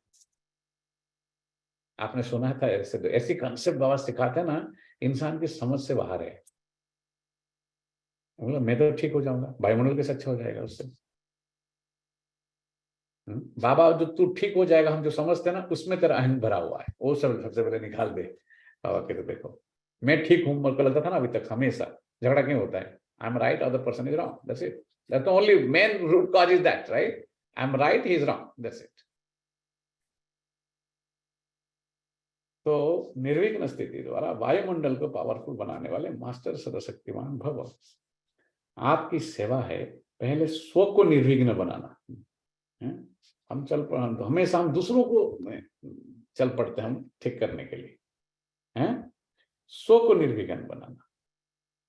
आपने सुना था ऐसी कंसेप्ट बाबा सिखाते हैं ना, इंसान की समझ से बाहर है। मतलब मैं तो ठीक हो जाऊंगा, वायुमंडल कैसे अच्छा हो जाएगा उससे। बाबा जो तू ठीक हो जाएगा, हम जो समझते हैं ना, उसमें तेरा अहम भरा हुआ है, वो सब सबसे पहले निकाल दे। बाबा के तो देखो मैं ठीक हूं, मेरे को लगता था ना अभी तक हमेशा झगड़ा क्यों होता है, I am right, other person is wrong, that's it. That's the only main root cause is that, right? I am right, he is wrong, that's it. तो निर्विघ्न स्थिति द्वारा वायुमंडल को पावरफुल बनाने वाले मास्टर सर्वशक्तिमान भव। आपकी सेवा है पहले स्व को निर्विघ्न बनाना। हम हमेशा हम दूसरों को चल पड़ते हैं हम ठीक करने के लिए, हैं? स्व को निर्विघ्न बनाना,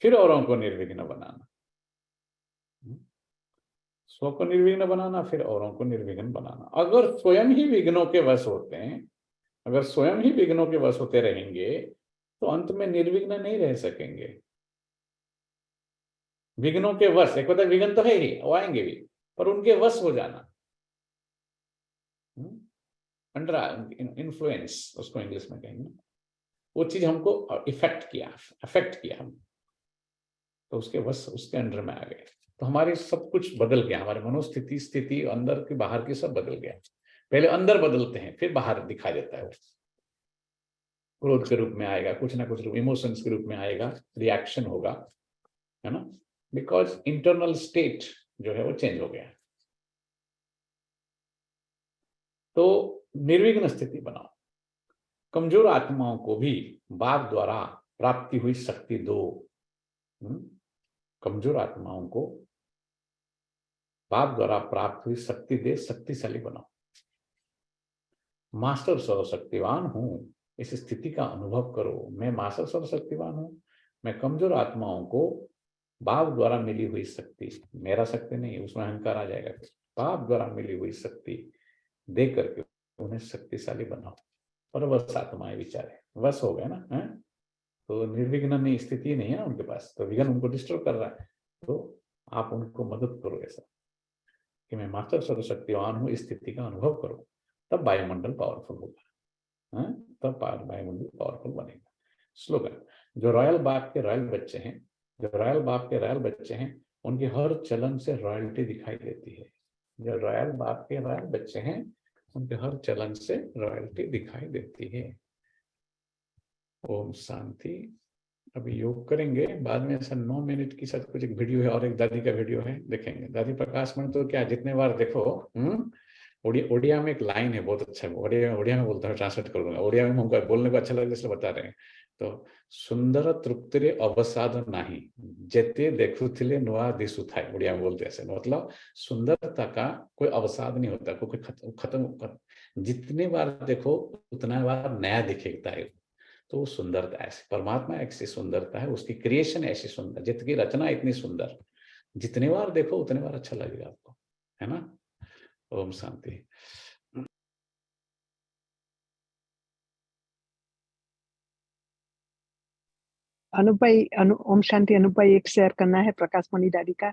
फिर औरों को निर्विघ्न बनाना। स्व को निर्विघ्न बनाना, फिर औरों को निर्विघ्न बनाना। अगर स्वयं ही विघ्नों के वश होते हैं, अगर स्वयं ही विघ्नों के वश होते रहेंगे, तो अंत में निर्विघ्न नहीं रह सकेंगे। विघ्नों के वश, एक मतलब विघ्न तो है ही, वो आएंगे भी, पर उनके वश हो जाना, अंडर इन्फ्लुएंस उसको इंग्लिश में कहेंगे, वो चीज हमको इफेक्ट किया हम, तो उसके वश, उसके अंडर में आ गए, तो हमारे सब कुछ बदल गया। हमारे मनोस्थिति, स्थिति अंदर की बाहर की सब बदल गया। पहले अंदर बदलते हैं, फिर बाहर दिखाई देता है। वो क्रोध के रूप में आएगा, कुछ ना कुछ रूप, इमोशंस के रूप में आएगा, रिएक्शन होगा, है ना, बिकॉज इंटरनल स्टेट जो है वो चेंज हो गया। तो निर्विघ्न स्थिति बनाओ। कमजोर आत्माओं को भी बाप द्वारा प्राप्ति हुई शक्ति दो। कमजोर आत्माओं को बाप द्वारा प्राप्त हुई शक्ति दे, शक्तिशाली बनाओ। मास्टर सर्वशक्तिवान हूं, इस स्थिति का अनुभव करो। मैं मास्टर सर्वशक्तिवान हूं, मैं कमजोर आत्माओं को बाप द्वारा मिली हुई शक्ति, मेरा शक्ति नहीं, उसमें अहंकार आ जाएगा, बाप द्वारा मिली हुई शक्ति दे करके उन्हें शक्तिशाली बनाओ। और वश आत्माएं विचारे वश हो गए ना, है? तो निर्विघ्न नहीं, स्थिति नहीं है ना उनके पास, तो विघ्न उनको डिस्टर्ब कर रहा है, तो आप उनको मदद करो ऐसा कि मैं मास्टर सर्वशक्तिवान हूँ, इस स्थिति का अनुभव करो, तब वायुमंडल पावरफुल होगा, तब वायुमंडल पावरफुल बनेगा। स्लोगन, जो रॉयल बाप के रॉयल बच्चे हैं, जो रॉयल बाप के रॉयल बच्चे हैं, उनके हर चलन से रॉयल्टी दिखाई देती है। जो रॉयल बाप के रॉयल बच्चे हैं, उनके हर चलन से रॉयल्टी दिखाई देती है। ओम शांति। अभी योग करेंगे, बाद में ऐसा 9 मिनट की शायद कुछ एक वीडियो है, और एक दादी का वीडियो है, देखेंगे। दादी प्रकाश में तो क्या जितने बार देखो, ओडिया में एक लाइन है बहुत अच्छा, ओडिया में बोलता है, ट्रांसलेट कर दूंगा। ओडिया में हमको बोलने को अच्छा लगता है इसलिए बता रहे हैं। तो सुंदर तृप्तिरे अवसाद नाही, जेते देखुथिले नुआ दिसुथाय, ओडिया में बोलते ऐसे। मतलब सुंदरता का कोई अवसाद नहीं होता, कोई खत्म, जितने बार देखो उतना बार नया दिखता है। तो सुंदरता ऐसी, परमात्मा ऐसी सुंदरता है, उसकी क्रिएशन ऐसी सुंदर, जितनी रचना इतनी सुंदर, जितने बार देखो उतने बार अच्छा लगेगा आपको, है ना। ओम शांति। ओम शांति। अनुपाई एक शेयर करना है प्रकाश मणि दादी का।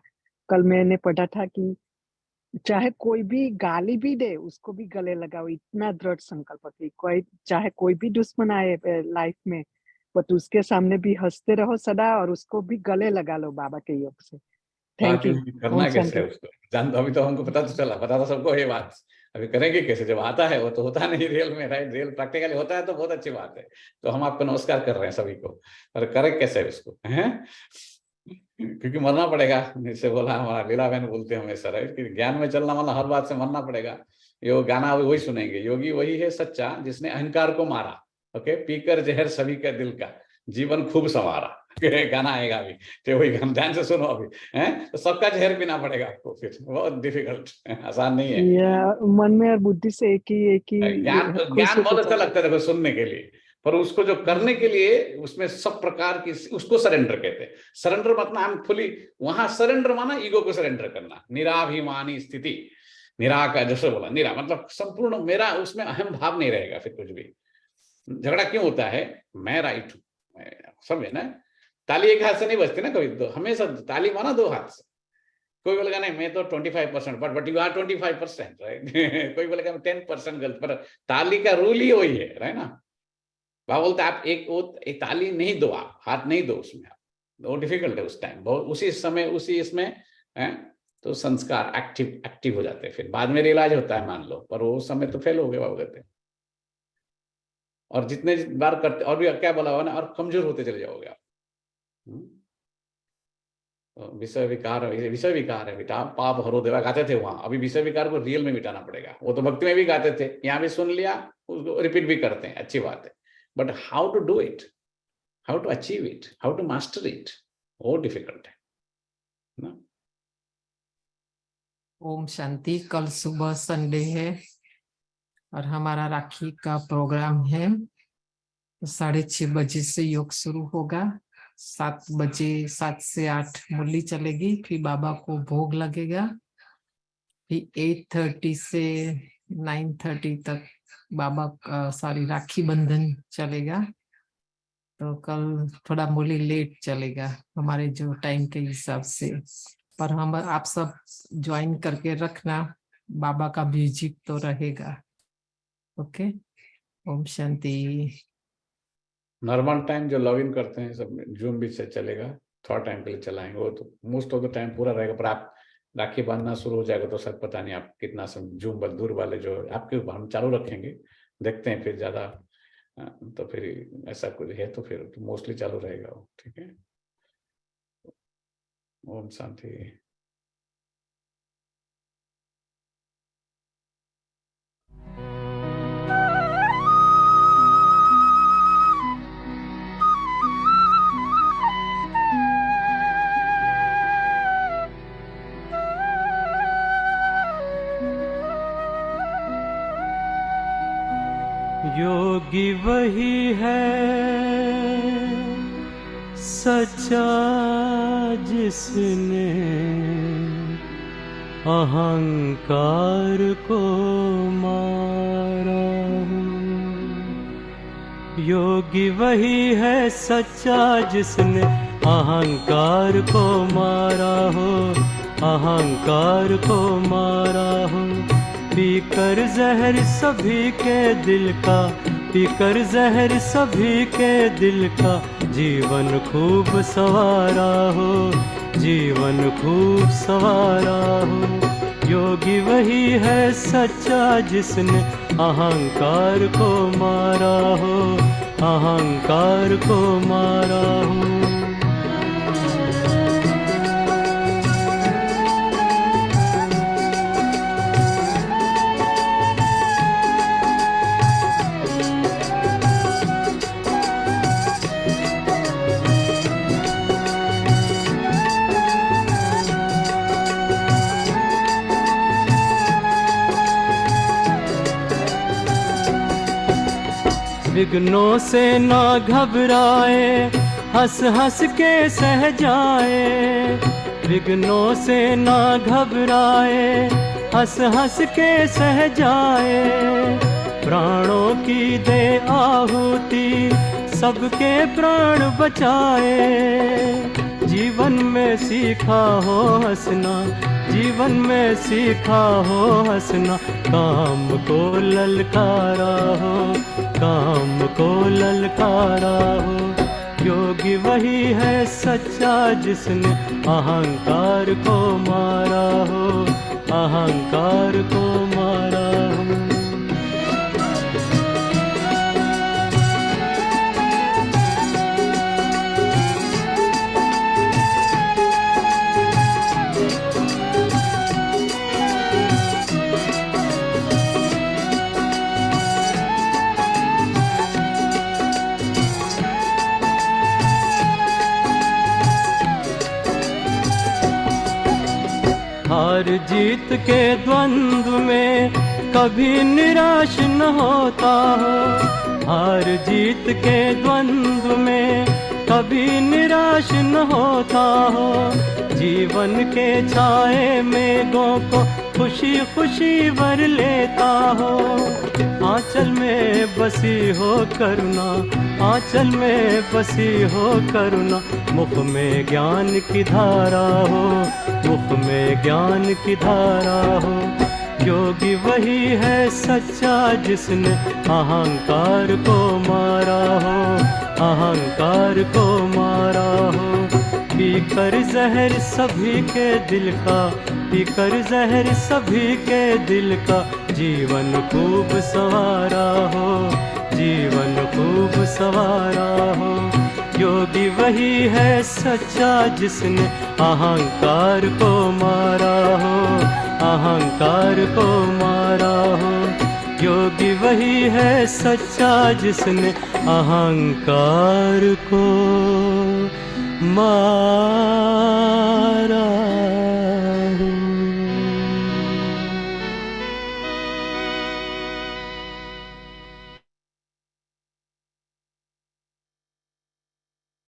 कल मैंने पढ़ा था कि चाहे कोई भी गाली भी दे उसको भी गले लगाओ, इतना दृढ़ संकल्प थी। कोई चाहे कोई भी दुश्मन आए लाइफ में, बट उसके सामने भी हंसते रहो सदा, और उसको भी गले लगा लो बाबा के योग से। Thank you. करना कैसे है उसको जान, अभी तो हमको पता तो चला, पता था सबको ये बात, अभी करेंगे कैसे? जब आता है वो तो होता नहीं रियल में, राइट? रियल प्रैक्टिकली होता है तो बहुत अच्छी बात है। तो हम आपको नमस्कार कर रहे हैं सभी को, और करें कैसे उसको, हैं? क्योंकि मरना पड़ेगा, जैसे बोला हमारा लीला बहन बोलते हैं हमेशा, राइट, कि ज्ञान में चलना मतलब हर बात से मरना पड़ेगा। यो गाना वही सुनेंगे, योगी वही है सच्चा जिसने अहंकार को मारा, ओके, पीकर जहर सभी का दिल का, जीवन खूब संवारा, गाना आएगा अभी, तो वही गाना ध्यान से सुनो अभी, हैं तो सबका जहर पीना पड़ेगा आपको, फिर बहुत डिफिकल्ट, आसान नहीं है। या मन में और बुद्धि से एक ही ज्ञान खुश ज्ञान बहुत होके अच्छा चलना। लगता है देखो सुनने के लिए, पर उसको जो करने के लिए उसमें सब प्रकार की, उसको सरेंडर कहते हैं। सरेंडर मतलब हम खुली, वहां सरेंडर माना ईगो को सरेंडर करना, निराभिमानी स्थिति, निरा का जैसे बोला, निरा मतलब संपूर्ण मेरा, उसमें अहम भाव नहीं रहेगा फिर कुछ भी। झगड़ा क्यों होता है, मैं राइट हूं, समझे ना, ताली एक हाथ से नहीं बजती ना कभी, तो हमेशा ताली माना दो हाथ से। कोई बोलेगा नहीं मैं तो 25%, बट यू आर 25%, राइट। कोई बोलेगा 10% गलत, पर ताली का रूल ही वही है, राइट ना। बाबा बोलते आप एक ताली नहीं दो, आप हाथ नहीं दो उसमें, आप वो डिफिकल्ट है उस टाइम, बहुत उसी समय उसी इसमें है, तो संस्कार एक्टिव हो जाते हैं, फिर बाद में रियलाइज होता है मान लो, पर वो समय तो फेल हो गए बाबा कहते हैं। और जितने बार करते, और भी क्या बोला हुआ ना, और कमजोर होते चले जाओगे आप। विषय विकार है बेटा, पाप हरो देवा गाते थे वहां, अभी विषय विकार को रियल में मिटाना पड़ेगा। वो तो भक्ति में भी गाते थे, यहाँ भी सुन लिया, उसको रिपीट भी करते हैं, अच्छी बात है, but how to do it, how to achieve it, how to master it, वो डिफिकल्ट है ना। ओम शांति। कल सुबह संडे है और हमारा राखी का प्रोग्राम है, 6:30 बजे से योग शुरू होगा, 7 बजे 7 से 8 मुरली चलेगी, फिर बाबा को भोग लगेगा, फिर 8:30 से 9:30 तक बाबा का सारी राखी बंधन चलेगा। तो कल थोड़ा मुरली लेट चलेगा हमारे जो टाइम के हिसाब से, पर हम आप सब ज्वाइन करके रखना, बाबा का म्यूजिक तो रहेगा। Okay, Om Shanti. Normal time जो लॉग इन करते हैं सब जूम भी से चलेगा, थोड़ा टाइम के लिए चलाएंगे, वो तो मोस्ट ऑफ द टाइम पूरा रहेगा, पर आप राखी बांधना शुरू हो जाएगा तो सर पता नहीं आप कितना सब जूम बल दूर वाले जो आपके हम चालू रखेंगे, देखते हैं फिर ज्यादा तो फिर ऐसा कुछ है तो फिर तो मोस्टली चालू रहेगा वो, ठीक है। ओम शांति। योगी वही है सच्चा जिसने अहंकार को मारा। योगी वही है सच्चा जिसने अहंकार को मारा हो, अहंकार को मारा हो। पीकर जहर सभी के दिल का, पीकर जहर सभी के दिल का, जीवन खूब सवारा हो, जीवन खूब सवारा हो। योगी वही है सच्चा जिसने अहंकार को मारा हो, अहंकार को मारा हो। विघ्नों से ना घबराए, हंस हंस के सह जाए। विघ्नों से ना घबराए, हंस हंस के सह जाए। प्राणों की दे आहुति, सबके प्राण बचाए। जीवन में सीखा हो हंसना, जीवन में सीखा हो हंसना। काम को ललकारा हो, काम को ललकारा हो। योगी वही है सच्चा जिसने अहंकार को मारा हो, अहंकार को मारा हो। जीत के द्वंद्व में कभी निराश न होता हो। हार जीत के द्वंद्व में कभी निराश न होता हो। जीवन के छाए मेघों को खुशी खुशी भर लेता हो। आंचल में बसी हो करुणा, आंचल में बसी हो करुणा, मुख में ज्ञान की धारा हो, मुख में ज्ञान की धारा हो। योगी वही है सच्चा जिसने अहंकार को मारा हो, अहंकार को मारा हो। पीकर जहर सभी के दिल का, पीकर जहर सभी के दिल का, जीवन खूब सवारा हो, जीवन खूब सवारा हो। योगी वही है सच्चा जिसने अहंकार को मारा हो, अहंकार को मारा हो। योगी वही है सच्चा जिसने अहंकार को मारा